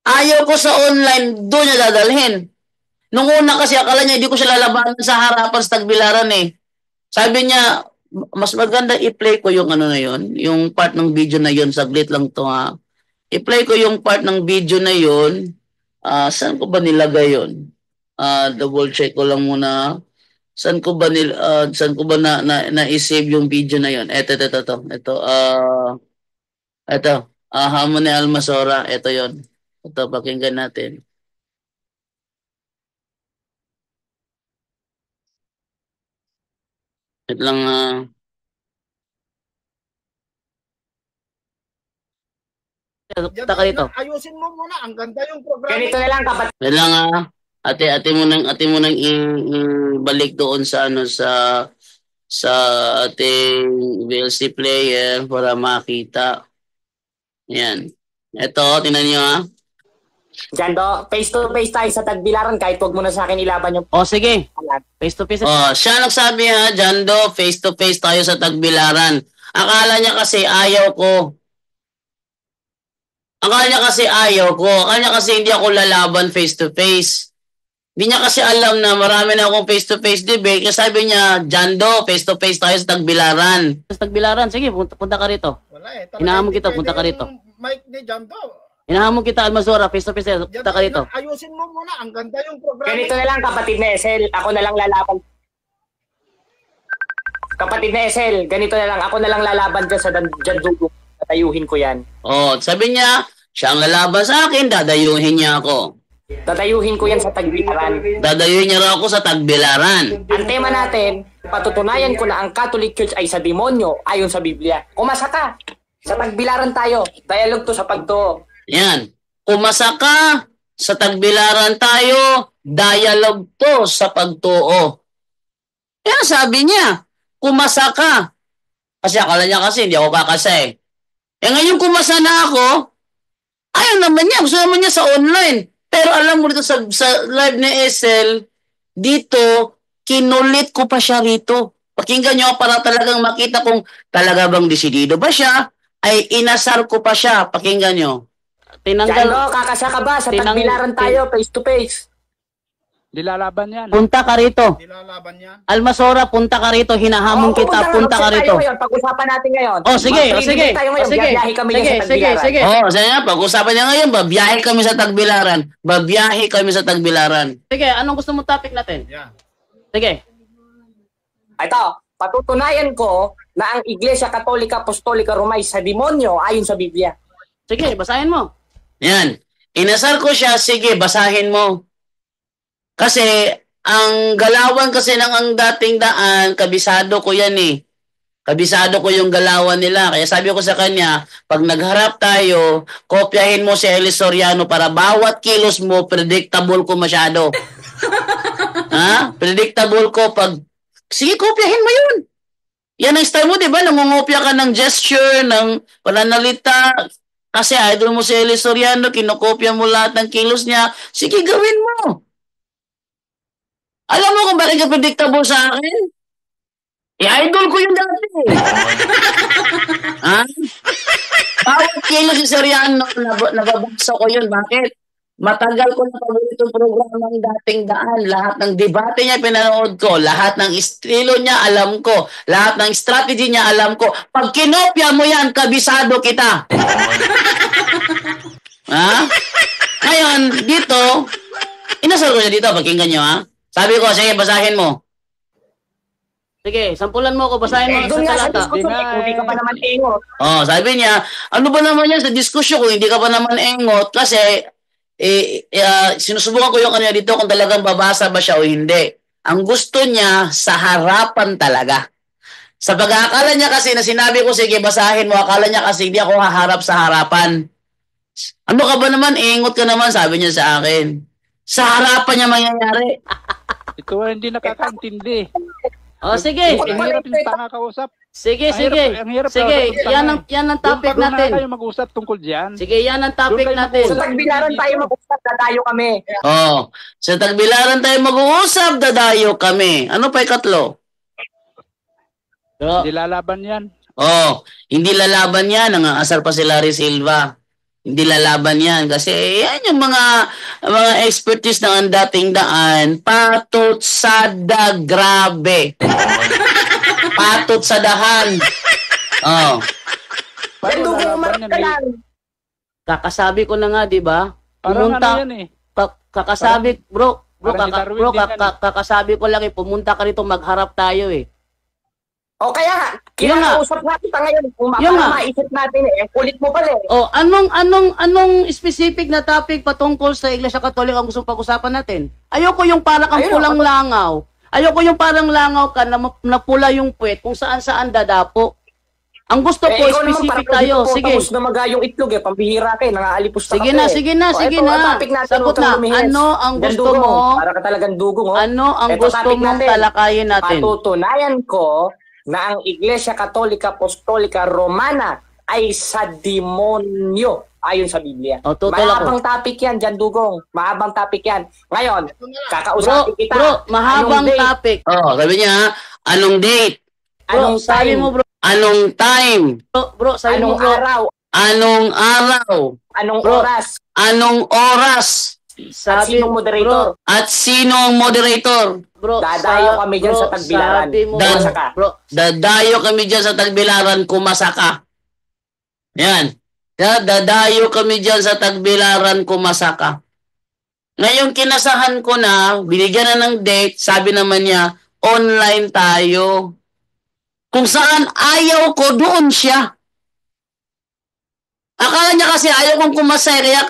Ayaw ko sa online, doon niya dadalhin. Nung una kasi akala niya, hindi ko siya lalabanan sa harapan sa Tagbilaran Sabi niya, mas maganda i-play ko yung na yun, yung part ng video na yun, saglit lang to I-play ko yung part ng video na yun. Saan ko ba nilagay yun? Double check ko lang muna. Saan ko ba na-save yung video na yun? Ito. Hamon ni Almasora. Ito yun. Ito, pakinggan natin. Ito lang, punta ka dito. Ayusin mo muna, ang ganda yung programa. Ganito na lang, kapatid. Wait lang ate mo nang ibalik doon sa sa ating VLC player para makita. Yan. Ito, tingnan niyo Jando, face to face tayo sa Tagbilaran kahit wag mo na sa akin ilaban yung sige. face to face. Siya nagsabi Jando, face to face tayo sa Tagbilaran. Akala niya kasi ayaw ko. Akala niya kasi hindi ako lalaban face to face. Hindi niya kasi alam na marami na akong face to face debate. Kasi sabi niya, Jando, face to face tayo sa Tagbilaran. Sa Tagbilaran, sige, punta ka rito. Wala Inahamon kita, punta ka rito. Mic ni Jando. Inahamon kita, Almasora, face to face, punta ka rito. Ayusin mo muna, ang ganda yung programa. Ganito na lang, kapatid na SL, ako na lang lalaban. Kapatid na SL, ganito na lang, ako na lang lalaban dyan sa Jandugo. Tatayuhin ko yan. Sabi niya, siya ang lalaban sa akin, dadayuhin niya ako. Tatayuhin ko yan sa Tagbilaran. Dadayuhin niya raw ako sa Tagbilaran. Ang tema natin, patutunayan ko na ang Catholic Church ay sa demonyo ayon sa Biblia. Kumasa ka. Sa Tagbilaran tayo. Dialogue to sa pagtuo. Yan. Kumasa ka, sa Tagbilaran tayo, dialogue to sa pagtuo. Kaya sabi niya, kumasa ka. Kasi akala niya kasi hindi ako kakasa ngayon kumasa na ako, ayaw naman niya, gusto naman niya sa online. Pero alam mo dito sa live ni SL, dito, kinulit ko pa siya rito. Pakinggan nyo para talagang makita kung talaga bang desidido ba siya, ay inasar ko pa siya. Pakinggan nyo. Jando, kakasya ka ba? Sa Tagbilaran tayo, face to face. Dilalaban yan. Punta ka rito. Nilalaban yan. Almasora, punta ka rito. Hinahamon kita, punta ka rito. Pag-usapan natin ngayon. Oh, sige, Mag-preview tayo ngayon. Biyahe kami dyan sa Tagbilaran. Oh, sige nga, pag-usapan niya ngayon, babiyahe kami sa Tagbilaran. Babiyahe kami sa Tagbilaran. Sige, anong gusto mong topic natin? Yan. Sige. Ito, patutunayan ko na ang Iglesia Katolika Apostolika Romay sa demonyo ayon sa Biblia. Sige, basahin mo. Yan. Inasar ko siya, sige, basahin mo. Kasi, ang galawan kasi ng ang dating daan, kabisado ko yan eh. Kabisado ko yung galawan nila. Kaya sabi ko sa kanya, pag nagharap tayo, kopyahin mo si Eli Soriano para bawat kilos mo, predictable ko masyado. Ha? Predictable ko pag... Sige, kopyahin mo yun. Yan ang style mo, di ba? Nangungopya ka ng gesture, ng pananalita. Kasi idol mo si Eli Soriano, kinokopya mo lahat ng kilos niya. Sige, gawin mo. Alam mo kung bakit ka predictable sa akin? I-idol ko yung dati. Ha? Bawat kilos si Soriano, nababasa ko yun. Bakit? Matagal ko na paboritong programa ng dating daan. Lahat ng debate niya pinanood ko. Lahat ng estilo niya alam ko. Lahat ng strategy niya alam ko. Pag kinopya mo yan, kabisado kita. Ha? Ngayon, dito, inasal ko niya dito. Pakinggan niyo, ha? Sabi ko, sige, basahin mo. Sige, sampulan mo ako, basahin mo sa talata. Hindi ka pa naman ingot. Oh, sabi niya, ano ba naman yan sa diskusyon kung hindi ka pa naman engot? Kasi, sinusubukan ko yung kanya dito kung talagang babasa ba siya o hindi. Ang gusto niya sa harapan talaga. Sa pag-aakala niya kasi na sinabi ko, sige, basahin mo, akala niya kasi hindi ako haharap sa harapan. Ano ka ba naman? Ingot ka naman, sabi niya sa akin. Sa harapan niya mangyayari. Ito hindi nakakaintindi. Oh, sige. Ang hirap yung tanga kausap. Sige, Ang sige. hirap- ang hirap Sige, talaga ng yan ang topic Doon pa natin. kayo mag-usap tungkol dyan. Sige, yan ang topic Doon kayo natin. Sa Tagbilaran tayo mag-usap, dadayo kami. Oh, sa Tagbilaran tayo mag-uusap, dadayo kami. Ano pa ikatlo? Hindi lalaban yan. Oh, hindi lalaban yan. Nangangasar pa si Larry Silva. Hindi lalaban yan. Kasi yan yung mga expertise ng ang dating daan. Patot sa grabe. Patot sa dahan. Oh. Paano Jando, lalaban yan? ka lang. Kakasabi ko na nga, di ba? Parang Pumunta, ano yan eh. kakasabi, parang si Darwin din yan eh. kakasabi ko lang eh, pumunta ka rito, magharap tayo eh. O kaya, Yun nga. kinakausap na kita ngayon. Yun nga. Para maisip natin eh. Kulit mo pala eh. Oh, anong specific na topic patungkol sa Iglesia Katolika ang gustong pag-usapan natin? Ayoko yung parang kang Ayun, pulang langaw. Ayoko yung parang langaw ka na pula yung puwet kung saan-saan dadapo. Ang gusto ko, ikaw naman, specific parang tayo. hindi po Sige. tapos na magayong itlog eh. Pambihira ka eh. Nangaalipos Sige na, sige na, sige na. Sagot na. Ano ang gusto mo? Para ka talagang dugong. Oh. Ano ang Ito, gusto topic mong natin. talakayin natin? Patutunayan ko na ang Iglesia Katolika Apostolika Romana ay sa demonyo ayon sa Biblia. O, tutol ako. Mahabang topic yan, Jan Dugong. Mahabang topic yan. Ngayon, kakausapin kita. Bro, mahabang Anong date? topic. Oh, sabi niya, anong date? Anong sabi time? mo, bro. Anong time? Bro, sabi Anong mo, bro. araw? Anong araw? Anong Bro. oras? Anong oras? At sinong moderator? Bro, at sino ang moderator? Bro, Dadayo kami dyan sa Tagbilaran. Sabi mo, Kumasa ka. bro, dadayo kami dyan sa Tagbilaran, kumasa ka. Yan. Dadayo kami dyan sa Tagbilaran, kumasa ka. Ngayon, kinasahan ko na, binigyan na ng date, sabi naman niya, online tayo. Kung saan ayaw ko, doon siya. Akala niya kasi ayaw kong kumasay, kaya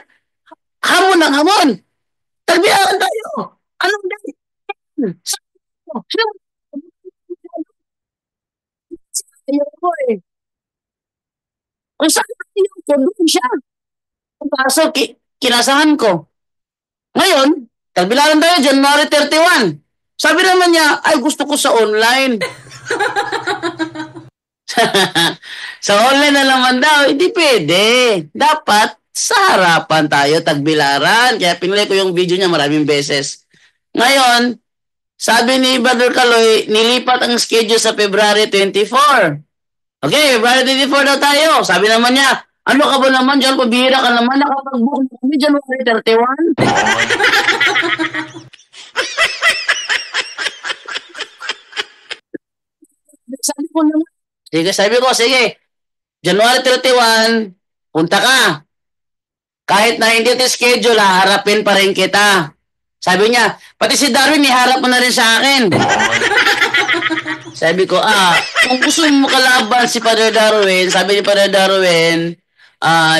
hamon ng hamon. Tagbilaran tayo. Anong date? Ayaw ko eh. Kung saan ayaw ko, doon siya. Kaso, kinasahan ko. Ngayon, Tagbilaran tayo, January 31. Sabi naman niya, ay gusto ko sa online. Sa online na naman daw, hindi pwede. Dapat sa harapan tayo, Tagbilaran. Kaya pinulay ko yung video niya maraming beses. Ngayon, Sabi ni Brother Kaloy, nilipat ang schedule sa February 24. Okay, February 24 daw tayo. Sabi naman niya, ano ka ba naman dyan? Pabihira ka naman. Nakapag-book na kami January 31. Sabi ko naman, sige. January 31, punta ka. Kahit na hindi ito schedule, harapin pa rin kita. Sabi niya, pati si Darwin, iharap mo na rin sa akin. Sabi ko, kung gusto mo kalaban si Father Darwin, sabi ni Father Darwin,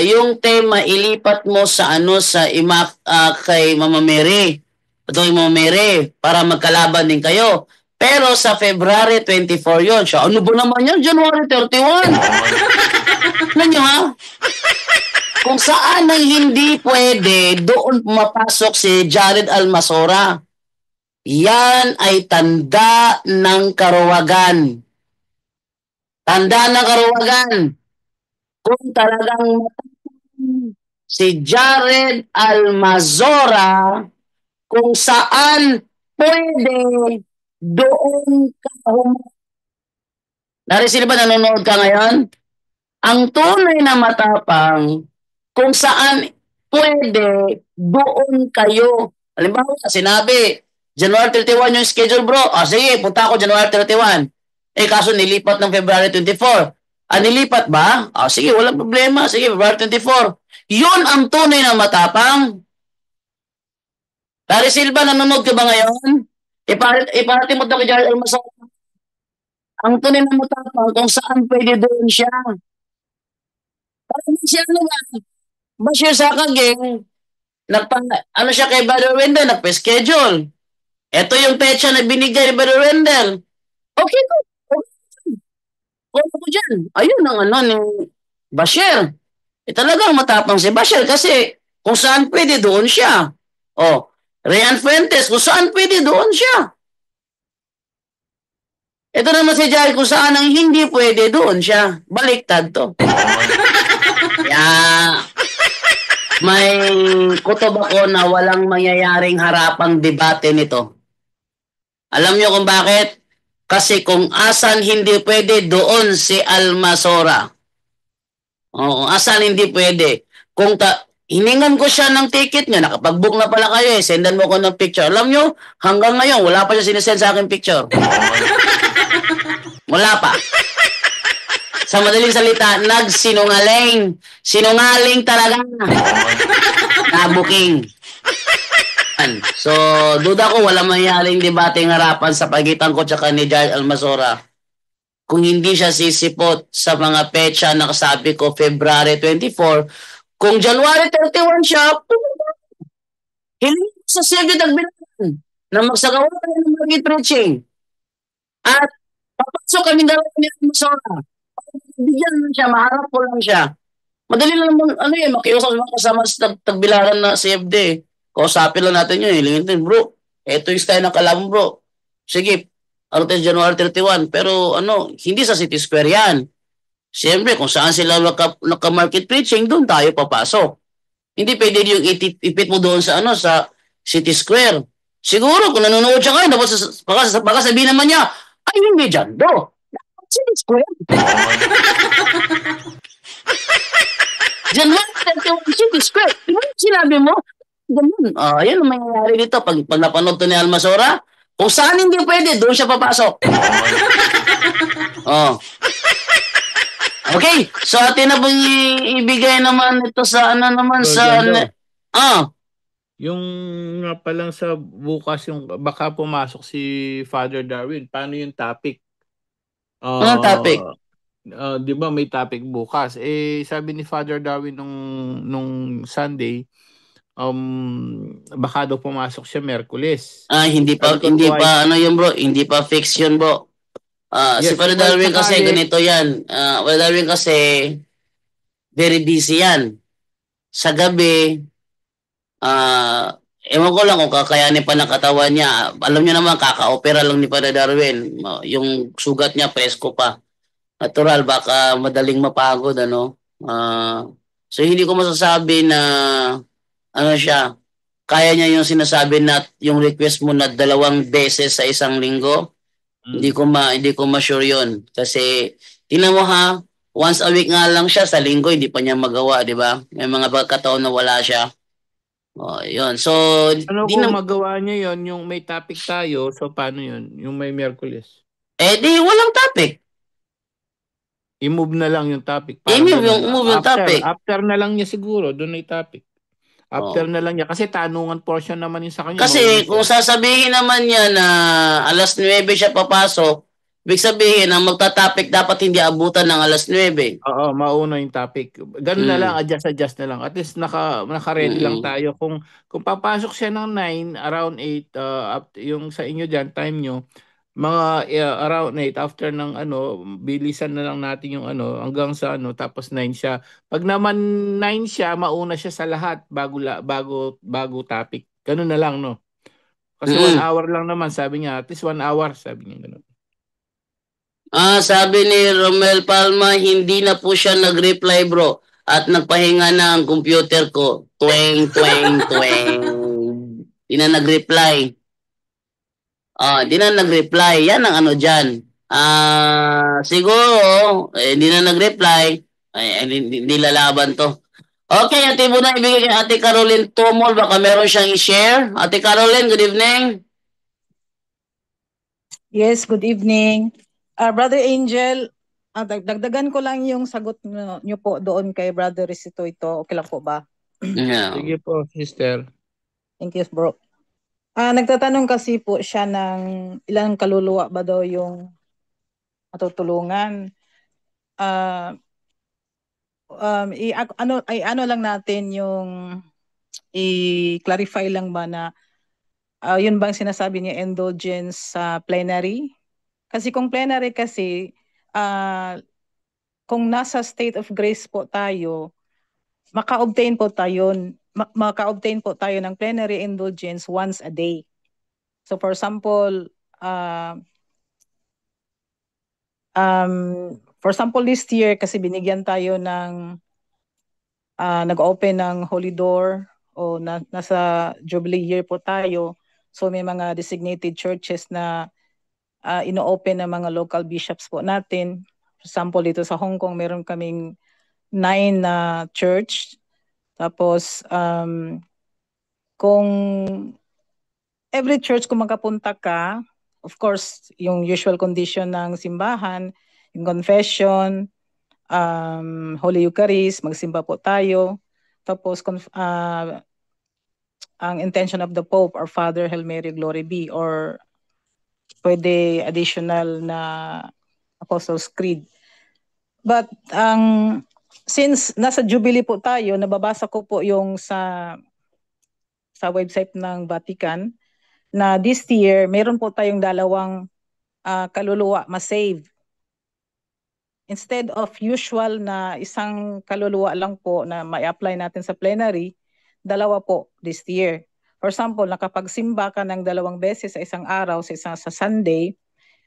yung tema ilipat mo sa kay Mama Mary. Ito yung Mama Mary, para magkalaban din kayo. Pero sa February 24 yon. Siya, ano ba naman yan? January 31. Ano nyo ha? Kung saan ang hindi pwede, doon pumapasok si Jared Almasora. Yan ay tanda ng karuwagan. Tanda ng karuwagan. Kung talagang si Jared Almasora, kung saan pwede, doon ka Sino ba nanonood ka ngayon? Ang tunay na matapang, kung saan pwede, doon kayo. Halimbawa, sinabi, January 31 yung schedule, bro. Sige, punta ako January 31. Kaso nilipat ng February 24. Nilipat ba? Sige, walang problema. Sige, February 24. Yun ang tunay na matapang. Larry Silva, nanonood ka ba ngayon? Iparating mo ito kay Jared Almasora. Ang tunay na matapang kung saan pwede doon siya. Parang siya Bashir Sakageng, ano siya kay Brother Wendell, nagpa-schedule. Ito yung petsa na binigay ni Brother Wendell. Okay ko. Wala ko dyan. Ayun ang ni Bashir. Talagang matapang si Bashir kasi kung saan pwede doon siya. Ryan Fuentes, kung saan pwede doon siya. Ito naman si Jared, kung saan ang hindi pwede doon siya. Baliktad to. May kutob ako na walang mangyayaring harapang debate nito. Alam niyo kung bakit? Kasi kung asan hindi pwede, doon si Almasora. Asan hindi pwede. Kung hiningan ko siya ng ticket niya, nakapag-book na pala kayo sendan mo ko ng picture. Alam niyo, hanggang ngayon, wala pa siya sinesend sa akin picture. Wala pa. Sa madaling salita, nagsinungaling. Sinungaling talaga. Na-booking. So, duda ko wala mangyaring debateng harapan sa pagitan ko tsaka ni Jared Almasora. Kung hindi siya sisipot sa mga petsa na kasabi ko February 24, kung January 31 siya, hiling sa Silvio Dagbilan na magsagawa tayo ng market preaching. At papasok kami dalawa ni Almasora. Bigyan lang siya, maharap ko lang siya. Madali lang naman, makiusap kasama sa tagbilaran na CFD. Kausapin lang natin yun, hilingin din, bro. Ito yung style ng kalaban, bro. Sige, January 31. Pero hindi sa City Square yan. Siyempre, kung saan sila naka-market preaching, doon tayo papasok. Hindi pwede yung ipit mo doon sa City Square. Siguro, kung nanonood siya kayo, baka sabihin naman niya, ay, hindi dyan, bro. City Square. January 31, City Square. Di ba sinabi mo? Ganun. Ayan ang mangyayari dito. Pag napanood to ni Almasora, kung saan hindi pwede, doon siya papasok. Okay. So, atin na pong ibigay naman ito sa Yung nga palang sa bukas, yung baka pumasok si Father Darwin, paano yung topic? Anong topic? Di ba may topic bukas? Sabi ni Father Darwin nung Sunday, baka daw pumasok siya Miyerkules. Hindi pa yun, bro. Hindi pa fix yun, bro. Yes, Si Father Darwin kasi ganito yan. Father Darwin kasi very busy yan. Sa gabi, ewan ko lang kung kakayanin pa ng katawan niya. Alam niyo naman, kaka-opera lang ni Father Darwin. Yung sugat niya, presko pa. Natural, baka madaling mapagod, So, hindi ko masasabi na, siya, kaya niya yung sinasabi na yung request mo na 2 beses sa isang linggo? Hindi ko ma-sure yun. Kasi, tingnan mo ha, once a week nga lang siya, sa linggo, hindi pa niya magawa, di ba? May mga pagkataon na wala siya. Yun. So, Ano kung magawa niya yon yung may topic tayo, so paano yun? Yung may Miyerkules. di walang topic. I-move na lang yung topic. I-move yung topic. After na lang niya siguro, doon ay topic. After na lang niya. Kasi tanungan portion naman yung sa kanya. Kasi kung sasabihin naman niya na alas 9 siya papasok, ibig sabihin, ang magta-topic dapat hindi abutan ng alas 9. Oo, mauna yung topic. Ganun na lang, adjust na lang. At least naka-ready lang tayo. Kung papasok siya ng 9, around 8, yung sa inyo dyan, time nyo, mga around 8, after ng bilisan na lang natin yung hanggang sa tapos 9 siya. Pag naman 9 siya, mauna siya sa lahat bago topic. Ganun na lang, no? Kasi 1 hour lang naman, sabi niya. At least 1 hour, sabi niya ganun. Sabi ni Romel Palma, hindi na po siya nag-reply, bro. At nagpahinga na ang computer ko. Tweng, tweng, tweng. Di na nag-reply. Di na nag-reply. Yan ang dyan. Siguro, hindi na nag-reply. Hindi lalaban to. Okay, ate mo na ibigay kay Ate Caroline Tumol. Baka meron siyang i-share. Ate Caroline, good evening. Yes, good evening. Brother Angel, dagdagan ko lang yung sagot nyo po doon kay Brother Risito ito. Okay lang po ba? Yeah. Sige po, sister. Thank you, bro. Nagtatanong kasi po siya ng ilang kaluluwa ba daw yung matutulungan. Ano lang natin yung i-clarify lang ba na yun bang sinasabi niya indulgence sa plenary? Kasi kung plenary kasi, kung nasa state of grace po tayo, maka-obtain po tayo ng plenary indulgence once a day. So for example, this year kasi binigyan tayo ng nag-open ng Holy Door o nasa Jubilee year po tayo. So may mga designated churches na ino-open ng mga local bishops po natin. For example, dito sa Hong Kong, meron kaming 9 na church. Tapos, kung every church kung makapunta ka, of course, yung usual condition ng simbahan, yung confession, Holy Eucharist, magsimba po tayo. Tapos, ang intention of the Pope, Our Father, Hail Mary, Glory be, or pwede additional na Apostles' Creed. But since nasa Jubilee po tayo, nababasa ko po yung sa website ng Vatican na this year, meron po tayong 2 kaluluwa ma-save. Instead of usual na isang kaluluwa lang po na ma-apply natin sa plenary, 2 po this year. For example, nakapagsimba ka ng 2 beses sa isang araw, sa Sunday,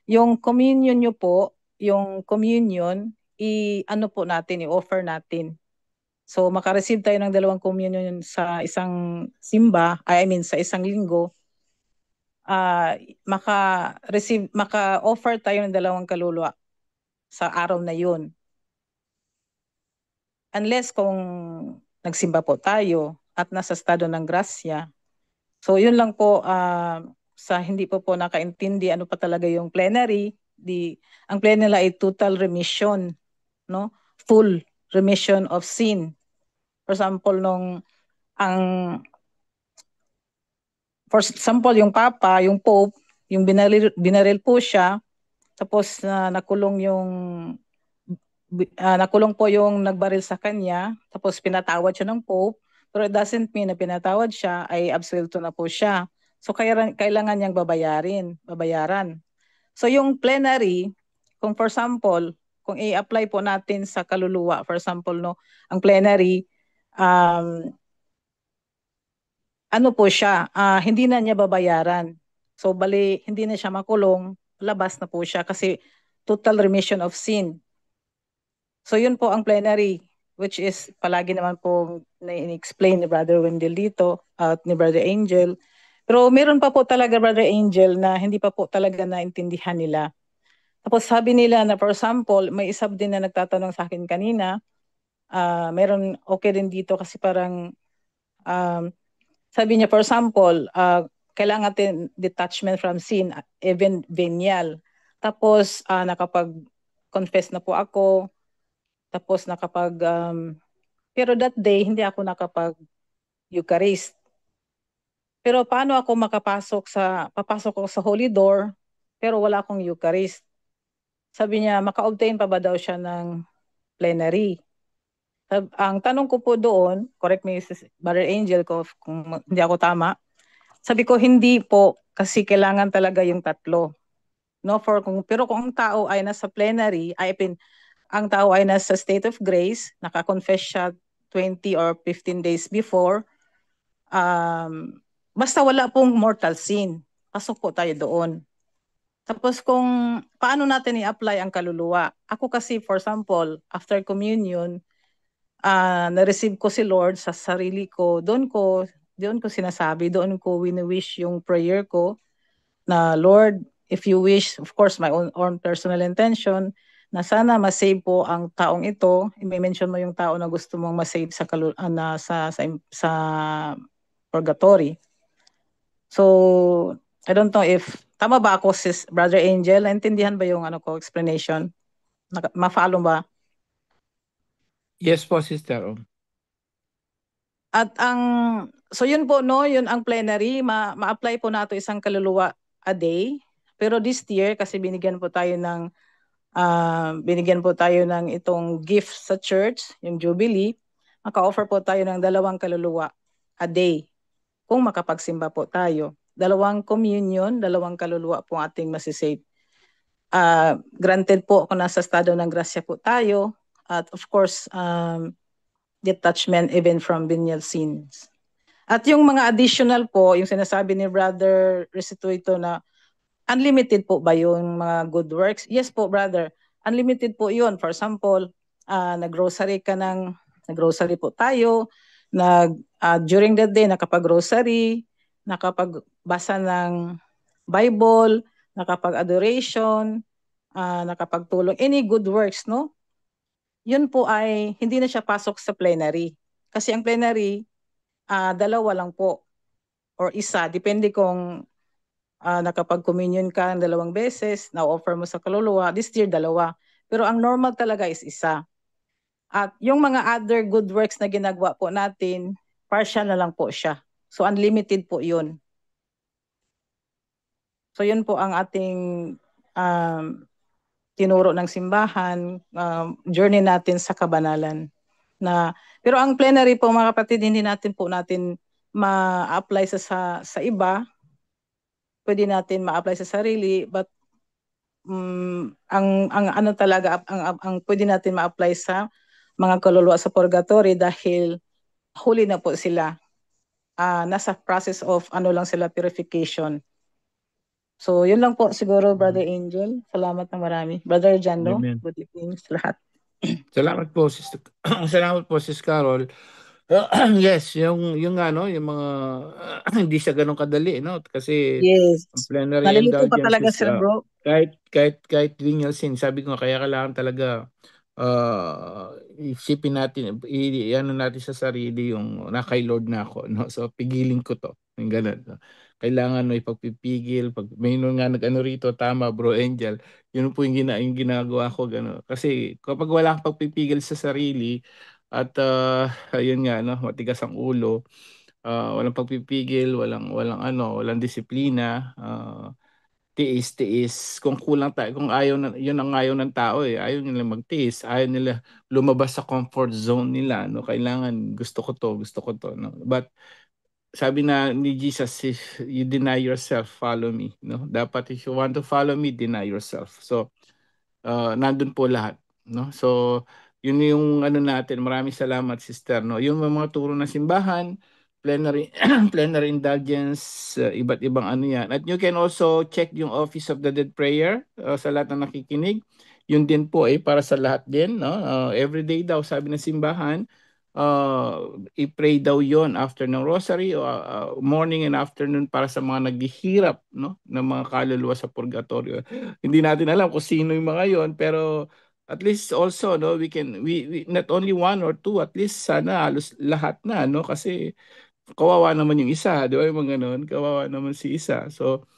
yung communion nyo po, yung communion, i-offer natin. So, makareceive tayo ng 2 communion sa isang simba, sa isang linggo, maka-offer tayo ng 2 kaluluwa sa araw na yun. Unless kung nagsimba po tayo at nasa estado ng grasya. So yun lang po, sa hindi po nakaintindi ano pa talaga yung plenary, ang plenary ay total remission, no? Full remission of sin. For example, yung Papa, yung Pope, yung binaril po siya, tapos nakulong po yung nagbaril sa kanya, tapos pinatawad siya ng Pope, pero it doesn't mean na pinatawad siya ay absuelto na po siya. So kailangan niyang babayaran. So yung plenary, kung for example, kung i-apply po natin sa kaluluwa, for example, ang plenary, po siya, hindi na niya babayaran. So bali, hindi na siya makulong, labas na po siya kasi total remission of sin. So yun po ang plenary. which is palagi naman po na-explain ni Brother Wendell dito at ni Brother Angel. Pero meron pa po talaga, Brother Angel, na hindi pa po talaga naintindihan nila. Tapos sabi nila na, for example, may isa din na nagtatanong sa akin kanina, meron okay din dito kasi parang sabi niya, for example, kailangan natin detachment from sin, even venial. Tapos nakapag-confess na po ako, tapos pero that day, hindi ako nakapag-Eucharist. Pero paano ako papasok ako sa Holy Door, pero wala akong Eucharist? Sabi niya, maka-obtain pa ba daw siya ng plenary? Ang tanong ko po doon, correct me, Brother Angel, kung hindi ako tama, sabi ko, hindi po, kasi kailangan talaga yung tatlo. No, pero kung ang tao ay nasa plenary, ang tao ay nasa state of grace, naka-confess siya 20 or 15 days before, basta wala pong mortal sin, pasok po tayo doon. Tapos kung paano natin i-apply ang kaluluwa? Ako kasi, for example, after communion, na-receive ko si Lord sa sarili ko, doon ko sinasabi, doon ko wini-wish yung prayer ko na, Lord, if you wish, of course, my own personal intention, na sana masave po ang taong ito. I-mention mo yung tao na gusto mong masave sa purgatory. So, I don't know if tama ba ako, Brother Angel? Naintindihan ba yung explanation? Ma-follow ba? Yes po, Sister. At so yun po, no, yun ang plenary, ma-apply po nato isang kaluluwa a day. Pero this year, kasi binigyan po tayo ng itong gift sa church, yung Jubilee, maka-offer po tayo ng 2 kaluluwa a day kung makapagsimba po tayo. 2 communion, 2 kaluluwa po ating masisave. Granted po kung nasa estado ng grasya po tayo, at of course, detachment even from venial sins. At yung mga additional po, yung sinasabi ni Brother Restituto na unlimited po ba yung mga good works? Yes po, brother. Unlimited po yun. For example, nag-grocery po tayo, during the day, nakapag-grocery, nakapagbasa ng Bible, nakapag-adoration, nakapagtulong, any good works, no? Yun po ay hindi na siya pasok sa plenary. Kasi ang plenary, 2 lang po or isa, depende kung nakapag-communion ka ng 2 beses, na-offer mo sa kaluluwa, this year 2. Pero ang normal talaga is isa. At yung mga other good works na ginagawa po natin, partial na lang po siya. So unlimited po yun. So yun po ang ating tinuro ng simbahan, journey natin sa kabanalan. Pero ang plenary po, mga kapatid, hindi natin ma-apply sa iba. Pwede natin ma-apply sa sarili, but ang pwede natin ma-apply sa mga kaluluwa sa purgatory dahil huli na po sila. Nasa process of lang sila, purification. So, yun lang po siguro, Brother Angel. Salamat na marami. Brother Jando, good evening sa lahat. Salamat po, Sister. Salamat po, Sis Carol. Yes, yung mga hindi siya ganun kadali, no? Kasi yes, plenary nalilito pa talaga indulgences, sila, bro. kahit venial sin, sabi ko kaya kailangan talaga isipin natin, ano natin sa sarili yung kay Lord na ako, no? So pigilin ko to, yung ganun, no? Kailangan may pagpipigil, pag may nga nag-ano rito, tama bro Angel, yun po yung ginagawa ko, gano'n. Kasi kapag wala kang pagpipigil sa sarili at ayun nga, no, matigas ang ulo, walang pagpipigil, walang disiplina, tiis. Kung kulang tayo, kung yun ang ayaw ng tao ayaw nila magtiis, ayaw nila lumabas sa comfort zone nila, no? Kailangan gusto ko to, no? But sabi na ni Jesus, if you deny yourself, follow me, no? Dapat if you want to follow me, deny yourself. So nandun po lahat, no? So yun yung natin. Maraming salamat, sister, no? Yung mga turo ng simbahan, plenary plenary indulgence, iba't ibang yan. At you can also check yung Office of the Dead Prayer sa lahat na nakikinig. yun din po ay para sa lahat din, no? Everyday daw sabi ng simbahan, i-pray daw yon after ng rosary o morning and afternoon para sa mga naghihirap, no, ng mga kaluluwa sa purgatorio. Hindi natin alam kung sino yung mga yon, pero at least also, no, we not only one or two, at least sana halos lahat na, no, kasi kawawa naman yung isa, di ba, yung mga ganun, kawawa naman si isa. So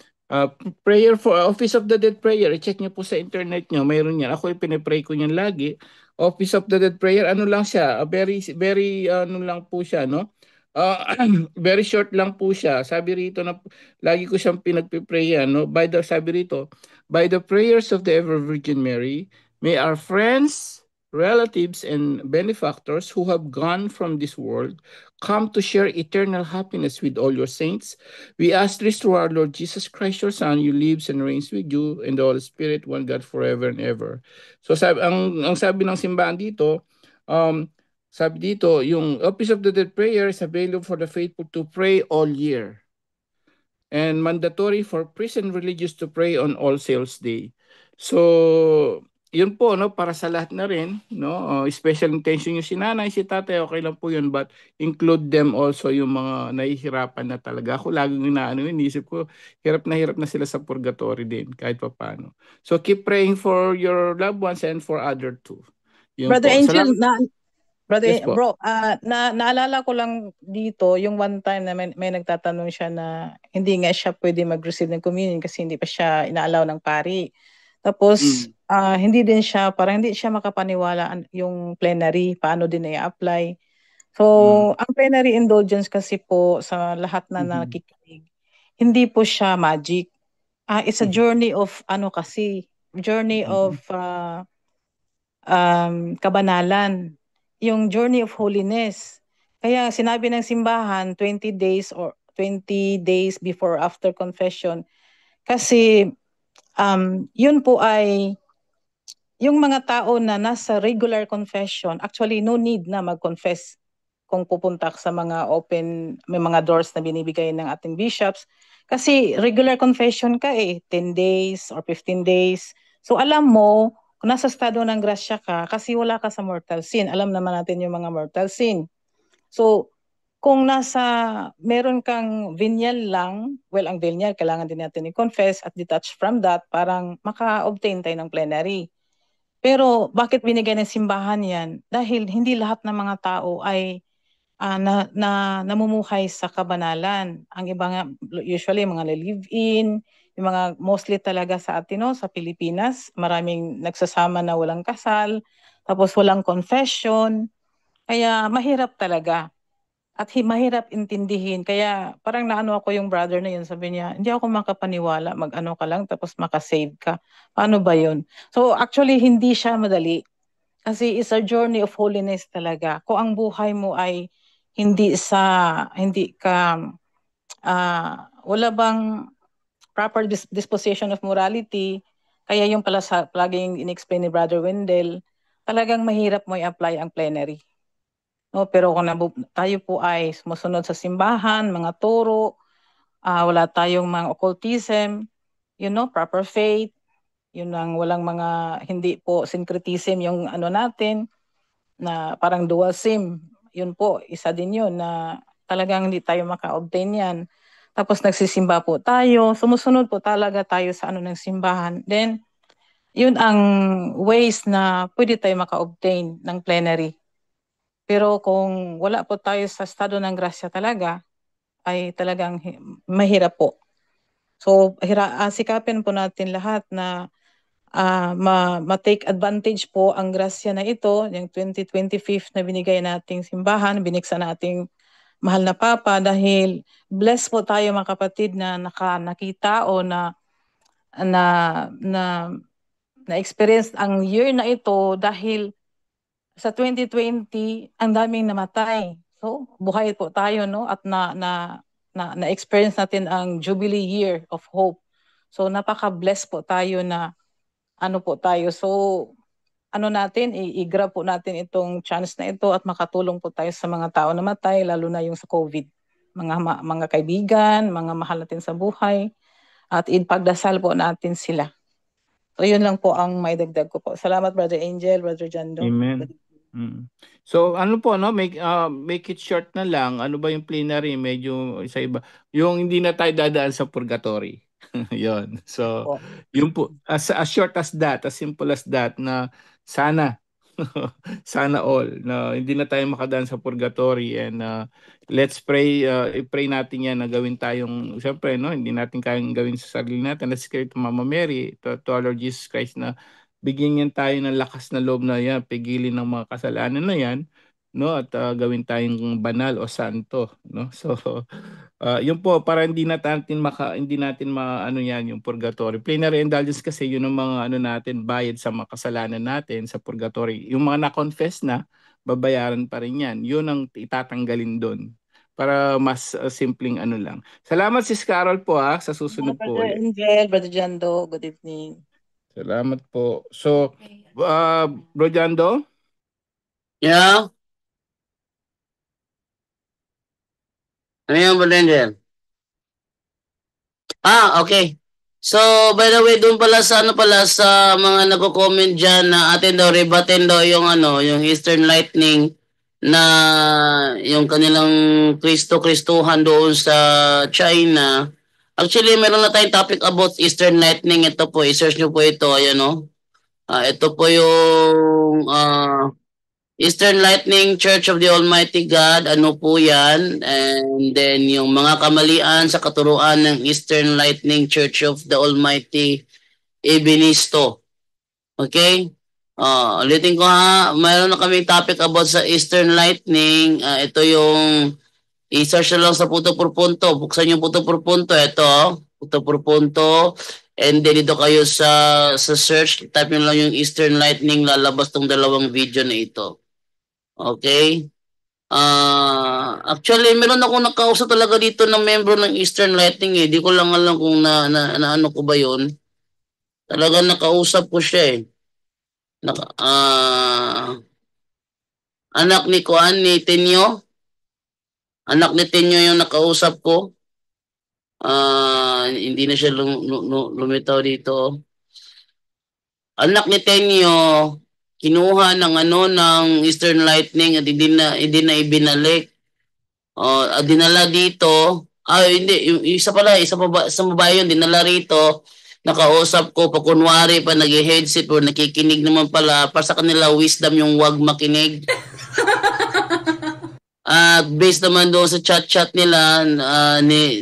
prayer for Office of the Dead prayer, i-check niyo po sa internet niyo, mayroon yan. Ako pinipray ko niyan lagi. Office of the Dead prayer, ano lang siya, very ano lang po siya, no? Very short lang po siya. Sabi rito na lagi ko siyang pinagpipray, no? Sabi rito, by the prayers of the Ever Virgin Mary, may our friends, relatives, and benefactors who have gone from this world come to share eternal happiness with all your saints. We ask this through our Lord Jesus Christ, your Son, who lives and reigns with you and the Holy Spirit, one God forever and ever. So ang sabi ng simbahan dito, yung Office of the Dead prayer is available for the faithful to pray all year, and mandatory for priests and religious to pray on All Souls Day. So yun po, no, para sa lahat na rin, no, special intention yung si nanay, si tatay, okay lang po yun, but include them also yung mga nahihirapan na talaga. Ako laging inisip ko, hirap na sila sa purgatory din, kahit pa paano. So keep praying for your loved ones and for other too. Yun Brother po. Angel, Yes po. bro, naalala ko lang dito yung one time na may nagtatanong siya na hindi nga siya pwede mag-receive ng communion kasi hindi pa siya inaalaw ng pari. Tapos hindi siya makapaniwala yung plenary, paano din i-apply. So, ang plenary indulgence kasi po sa lahat na nakikinig, hindi po siya magic. It's a journey of kabanalan, yung journey of holiness. Kaya sinabi ng simbahan 20 days before after confession kasi yun po ay yung mga tao na nasa regular confession, actually no need na mag-confess kung pupunta sa mga may mga doors na binibigay ng ating bishops. Kasi regular confession ka 10 days or 15 days. So alam mo, kung nasa estado ng grasya ka, kasi wala ka sa mortal sin. Alam naman natin yung mga mortal sin. So, kung meron kang venial lang, ang venial, kailangan din natin i-confess at detach from that, parang maka-obtain tayo ng plenary. Pero bakit binigay ng simbahan yan? Dahil hindi lahat ng mga tao ay namumuhay sa kabanalan. Ang iba nga, usually mga live-in, yung mga mostly talaga sa atin, sa Pilipinas, maraming nagsasama na walang kasal, tapos walang confession, kaya mahirap talaga. At mahirap intindihin. Kaya parang naano ako yung brother na yun, sabi niya, hindi ako makapaniwala, mag-ano ka lang tapos makasave ka. Paano ba yun? So actually hindi siya madali. Kasi it's a journey of holiness talaga. Kung ang buhay mo ay wala bang proper disposition of morality, kaya yung pala laging in-explain ni Brother Wendell, talagang mahirap mo i-apply ang plenary. No, pero kung tayo po ay sumusunod sa simbahan, mga turo, wala tayong mga occultism, proper faith, yun ang walang mga, hindi po syncretism yung natin, na parang dual sim, yun po, isa din yun na talagang hindi tayo maka-obtain yan. Tapos nagsisimba po tayo, sumusunod po talaga tayo sa ng simbahan. Then, yun ang ways na pwede tayo maka-obtain ng plenary. Pero kung wala po tayo sa estado ng grasya talaga, ay talagang mahirap po. So, sikapin po natin lahat na ma-take advantage po ang grasya na ito, yung 2025 na binigay nating simbahan, biniksa nating mahal na Papa, dahil blessed po tayo mga kapatid na nakita o na experience ang year na ito dahil sa 2020 ang daming namatay. So buhay po tayo at na-experience natin ang Jubilee Year of Hope. So napaka-blessed po tayo na po tayo. So i-grab po natin itong chance na ito at makatulong po tayo sa mga tao na matay, lalo na yung sa COVID. Mga kaibigan, mga mahal natin sa buhay, at ipagdasal po natin sila. So yun lang po ang maidagdag ko po. Salamat Brother Angel, Brother Jando. Amen. So ano po make it short na lang. Ano ba yung plenary? Medyo sa iba. Yung hindi na tayo dadaan sa purgatory. Yon. So yun po as short as that, as simple as that na sana sana all na hindi na tayo makadaan sa purgatory and let's pray i-pray natin yan na gawin tayong syempre no hindi natin kayang gawin sa sarili natin. Let's pray to Mama Mary to our Lord Jesus Christ na bigyan yan tayo ng lakas na loob na yan, pigilin ng mga kasalanan na yan, no? At gawin tayong banal o santo, no? So yun po para hindi natin maano yan yung purgatory. Plenary indulgence kasi yun ang mga ano natin bayad sa mga kasalanan natin sa purgatory. Yung mga na-confess na babayaran pa rin yan. Yun ang itatanggalin doon para mas simpleng ano lang. Salamat Sis Carol po sa susunod po. Brother Angel, Brother Jando, good evening. Salamat po. So, Bro Jando? Yeah. Ano yung Brother Angel? Okay. So, by the way, doon pala sa mga nagko-comment diyan na atin daw rebatin daw yung yung Eastern Lightning na yung kanilang Kristo-Kristuhan doon sa China. Actually, meron na tayong topic about Eastern Lightning. Ito po, i-search nyo po ito. Ayan o. Ito po yung Eastern Lightning Church of the Almighty God. Ano po yan? And then yung mga kamalian sa katuruan ng Eastern Lightning Church of the Almighty Ebenisto. Okay? Ulitin ko mayroon na kaming topic about sa Eastern Lightning. Ito yung i-search na lang sa Punto por Punto. Buksan yung Punto por Punto. Ito, Punto por Punto. And then dito kayo sa search, type nyo lang yung Eastern Lightning, lalabas tong dalawang video na ito. Okay? Actually, meron akong nakausap talaga dito ng membro ng Eastern Lightning eh. Di ko lang alam kung na ano ko ba yun. Talaga nakausap ko siya eh. Anak ni Kuan, ni Tenyo. Anak ni Tenyo yung nakausap ko. Hindi na siya lumitaw dito. Anak ni Tenyo, kinuha ng ng Eastern Lightning at hindi na ibinalik. Dinala dito. Hindi, yung isa pa babae yun, dinala rito. Nakausap ko, pakunwari pa nag-headset or nakikinig naman pala, para sa kanila wisdom yung wag makinig. At based naman doon sa chat nila,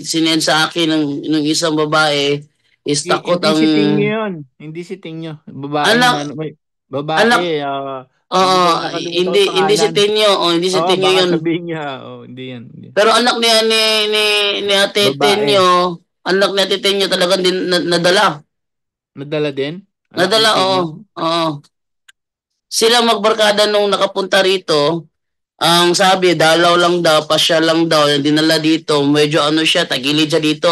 sinend sa akin ng isang babae, is takot ang... Hindi si Tingyo yun. Hindi si Tingyo. Babae. Babae. Hindi si Tingyo. Hindi si Tingyo yun. Sabihin niya. Hindi yan. Pero anak ni Ate Tenyo, anak ni Ate Tenyo talagang nadala. Nadala din? Nadala, oo. Sila magbarkada nung nakapunta rito, ang sabi, dalaw lang daw, pasya lang daw, yung dinala dito, medyo siya, tagilid siya dito,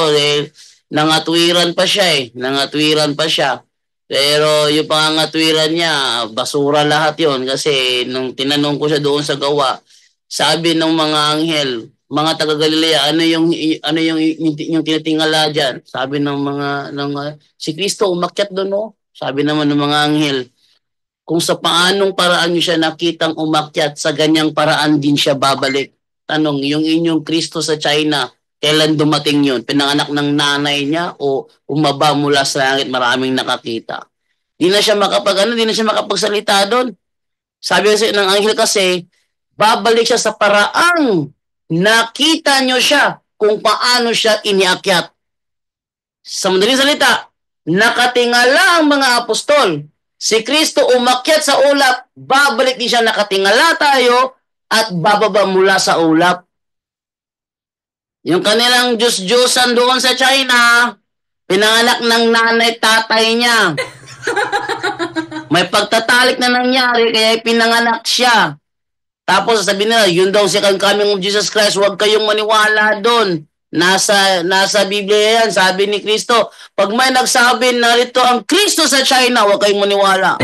nangatwiran pa siya. Pero yung pangangatwiran niya, basura lahat yon kasi nung tinanong ko siya doon sa gawa, sabi ng mga anghel, mga taga-Galilea, ano yung tinatingala diyan? Sabi ng si Kristo umakyat doon, no? Sabi naman ng mga anghel, kung sa paanong paraan niyo siya nakitang umakyat, sa ganyang paraan din siya babalik. Tanong, yung inyong Kristo sa China, kailan dumating yun? Pinanganak ng nanay niya o umaba mula sa langit, maraming nakakita? Di na siya makapagsalita doon. Sabi kasi ng anghel kasi, babalik siya sa paraang nakita nyo siya kung paano siya iniakyat. Sa madaling salita, nakatingala ang mga apostol. Si Kristo umakyat sa ulap, babalik din siya, nakatingala tayo at bababa mula sa ulap. Yung kanilang Diyos-Diyosan doon sa China, pinanganak ng nanay-tatay niya. May pagtatalik na nangyari, kaya pinanganak siya. Tapos sasabihin nila, yun daw second coming of Jesus Christ, huwag kayong maniwala doon. Nasa Biblia yan, sabi ni Kristo. Pag may nagsabi na rito ang Kristo sa China, huwag kayong maniwala.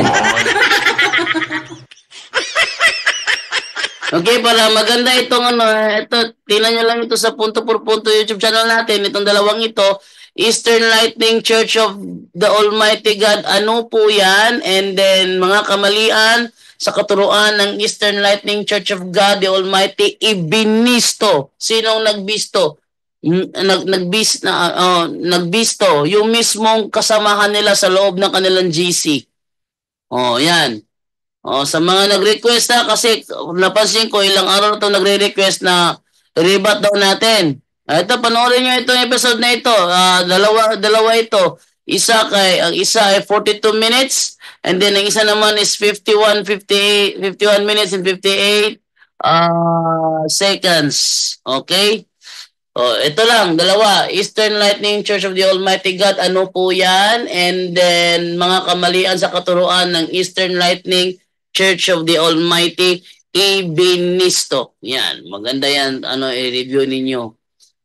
Okay, para maganda itong ito, tingnan nyo lang ito sa Punto por Punto YouTube channel natin, itong dalawang ito. Eastern Lightning Church of the Almighty God, ano po yan? And then, mga kamalian, sa katuruan ng Eastern Lightning Church of God, the Almighty, ibinisto. Sinong nagbisto? Nagbisto. Yung mismong kasamahan nila sa loob ng kanilang GC. Yan. Sa mga nag-request kasi napansin ko ilang araw to nagre-request na rebat daw natin. Ito, panoorin nyo itong episode na ito. Dalawa ito. Ang isa ay 42 minutes and then ang isa naman is 51 minutes and 58 seconds. Okay? Ito lang, dalawa. Eastern Lightning Church of the Almighty God, ano po yan? And then, mga kamalian sa katuruan ng Eastern Lightning Church of the Almighty, ibinisto. Yan, maganda yan, i-review ninyo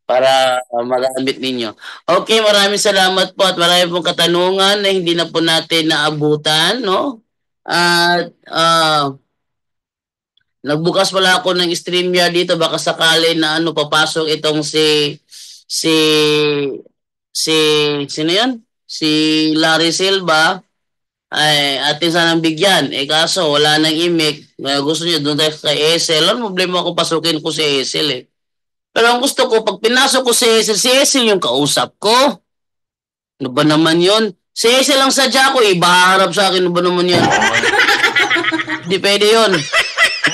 para magamit ninyo. Okay, maraming salamat po at maraming pong katanungan na hindi na po natin naabutan, no? At, nagbukas pala ako ng StreamYard dito, baka sakali na papasok itong sino yan? Si Larry Silva, ay atin sanang bigyan. Kaso wala nang imik. Gusto niya doon tayo kay Esel. Ano problema ako pasukin ko si Esel Pero ang gusto ko, pag pinasok ko si Esel yung kausap ko. Ano ba naman yun? Si Esel lang sadya ko, ibaharap sa akin. Ano ba naman yun? Hindi pwede yun.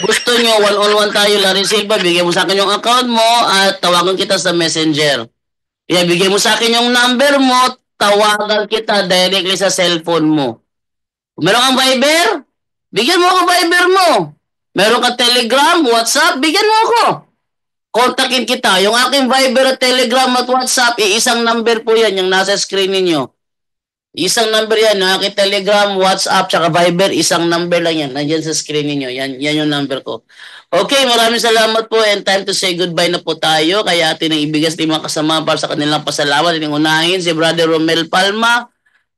Gusto nyo, one-on-one tayo, Larry Silva, bigyan mo sa akin yung account mo at tawagan kita sa Messenger. Bigyan mo sa akin yung number mo, tawagan kita directly sa cellphone mo. Kung meron kang Viber, bigyan mo ako Viber mo. Meron kang Telegram, WhatsApp, bigyan mo ako. Kontakin kita. Yung aking Viber at Telegram at WhatsApp, isang number po yan, yung nasa screen ninyo. Isang number yan, aking Telegram, WhatsApp, tsaka Viber, isang number lang yan. Nandiyan sa screen ninyo. Yan yung number ko. Okay, maraming salamat po and time to say goodbye na po tayo. Kaya atin ang ibigas ng mga kasama para sa kanilang pasalamat. Ating unahin si Brother Romel Palma.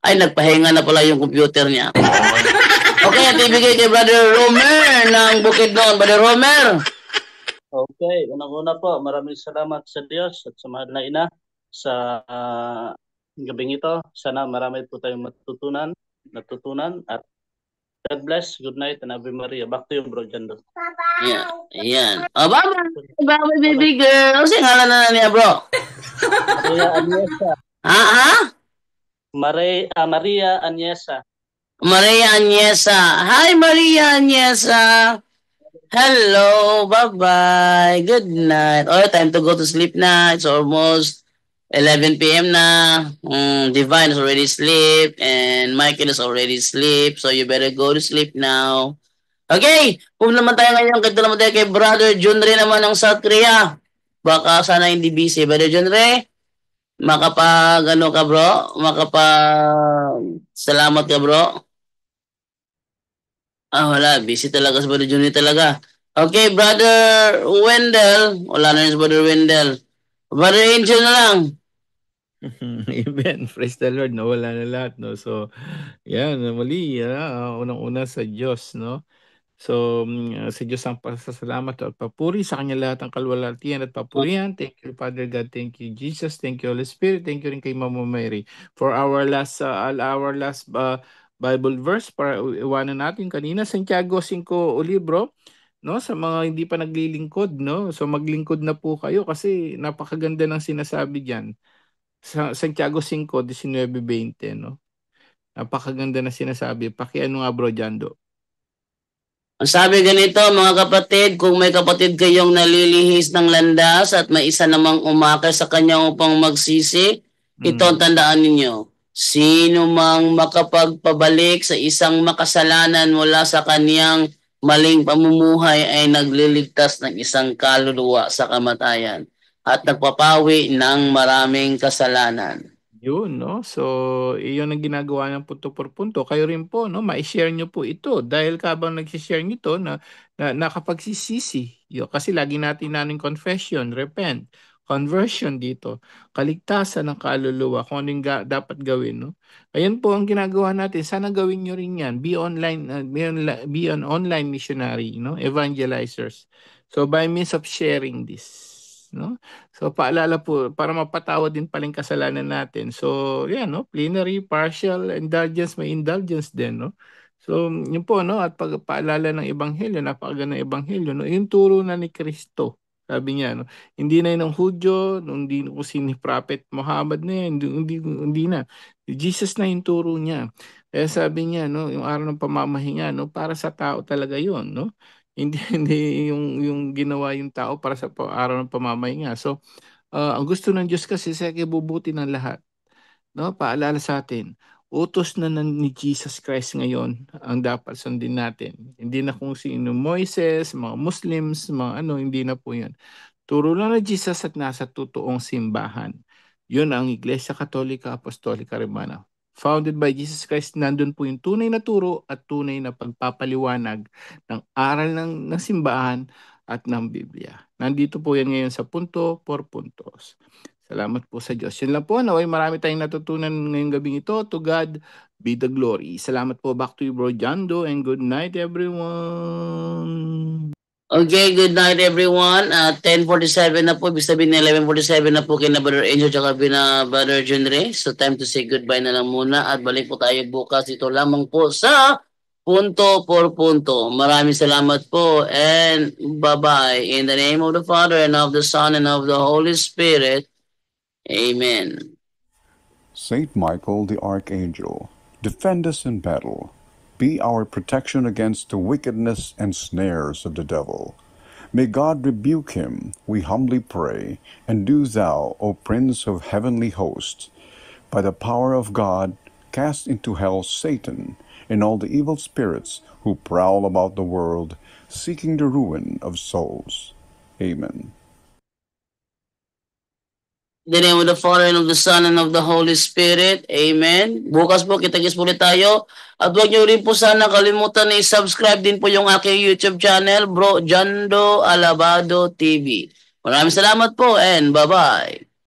Ay, nagpahinga na pala yung computer niya. Okay, at ibigay kay Brother Romer ng Bukidnon. Brother Romer. Okay, unang-una po, maraming salamat sa Diyos at sa mahal na ina sa gabing ito. Sana marami po tayong natutunan at God bless, good night, and Ave Maria. Back to you, Bro Jando. Yan. Bye-bye, baby girl. Ano siya ngalan na niya, bro? Maria Anyesa. Maria Anyesa. Maria Anyesa. Hi, Maria Anyesa. Hello, bye-bye. Good night. Time to go to sleep na. It's almost 11 p.m. na. Divine is already asleep and Michael is already asleep. So you better go to sleep now. Okay, kung naman tayo ngayon, ganda naman tayo kay Brother John Ray naman ng South Korea. Baka sana hindi busy. Brother John Ray, salamat ka bro. Wala, busy talaga sa Brother John Ray talaga. Okay, Brother Wendell, wala na rin sa Brother Wendell. Brother Angel na lang. Amen. Praise the Lord. Wala na lahat, no? So, yan, mali, unang-una sa Diyos, no? So, sa Diyos ang pasasalamat at papuri sa Kanya lahat ang kalwalhatian at papurihan. Thank you, Father God. Thank you, Jesus. Thank you, Holy Spirit. Thank you rin kay Mama Mary. For our last Bible verse, para iwanan natin kanina, Santiago 5 libro, no? Sa mga hindi pa naglilingkod, no? So, maglingkod na po kayo kasi napakaganda ng sinasabi diyan. Sa Santiago 5:19-20, no? Napakaganda na sinasabi. Pakiano nga, Bro Jando. Ang sabi ganito, mga kapatid, kung may kapatid kayong nalilihis ng landas at may isa namang umakay sa kanya upang magsisi, ito ang tandaan ninyo. Sino mang makapagpabalik sa isang makasalanan mula sa kaniyang maling pamumuhay ay nagliligtas ng isang kaluluwa sa kamatayan at nagpapawi ng maraming kasalanan. Yun, no? So, iyon ang ginagawa ng punto por punto. Kayo rin po, no? Ma-share nyo po ito. Dahil habang nag-share nyo ito, na nakapagsisisi. Kasi lagi natin confession, repent, conversion dito. Kaligtasan ng kaluluwa, kung anong dapat gawin, no? Ayan po ang ginagawa natin. Sana gawin nyo rin yan. Be an online missionary, no? Evangelizers. So, by means of sharing this, no? So paalala po para mapatawad din pala yung kasalanan natin. So yan, no? Plenary, partial indulgence, may indulgence din, no? So yun po, no? At pagpaalala ng ebanghelyo, napakaganda ng ebanghelyo, no? Yung turo na ni Kristo. Sabi niya, no? Hindi na yun ng Hudyo, hindi na kung sino Prophet Muhammad na yan, hindi na. Jesus na yung turo niya. Kaya sabi niya, no, yung araw ng pamamahinga, no, para sa tao talaga yun, no? Hindi yung ginawa yung tao para sa araw ng pamamahinga. So, ang gusto ng Diyos kasi sa ibubuti ng lahat. No? Paalala sa atin, utos na ni Jesus Christ ngayon ang dapat sundin natin. Hindi na kung sino Moises, mga Muslims, mga ano, hindi na po yan. Turo lang na Jesus at nasa totoong simbahan. Yun ang Iglesia Katolika Apostolika Romana. Founded by Jesus Christ, nandun po yung tunay na turo at tunay na pagpapaliwanag ng aral ng simbahan at ng Biblia. Nandito po yan ngayon sa punto por puntos. Salamat po sa Diyos. Yun lang po. Naway marami tayong natutunan ngayong gabing ito. To God be the glory. Salamat po. Back to you, Bro Jando, and good night, everyone. Okay, good night everyone. 10:47 na po, ibig sabihin 11:47 na po kina Brother Angel at kina Brother John Ray. So time to say goodbye na lang muna at balik po tayo bukas dito lamang po sa Punto por Punto. Maraming salamat po and bye-bye. In the name of the Father and of the Son and of the Holy Spirit. Amen. Saint Michael the Archangel, defend us in battle. Be our protection against the wickedness and snares of the devil. May God rebuke him, we humbly pray, and do thou, O Prince of heavenly hosts, by the power of God, cast into hell Satan and all the evil spirits who prowl about the world, seeking the ruin of souls. Amen. In the name of the Father and of the Son and of the Holy Spirit. Amen. Bukas po, kita-kits ulit tayo. At huwag niyo rin po sana kalimutan na i-subscribe din po yung aking YouTube channel, Bro Jando Alabado TV. Maraming salamat po and bye-bye.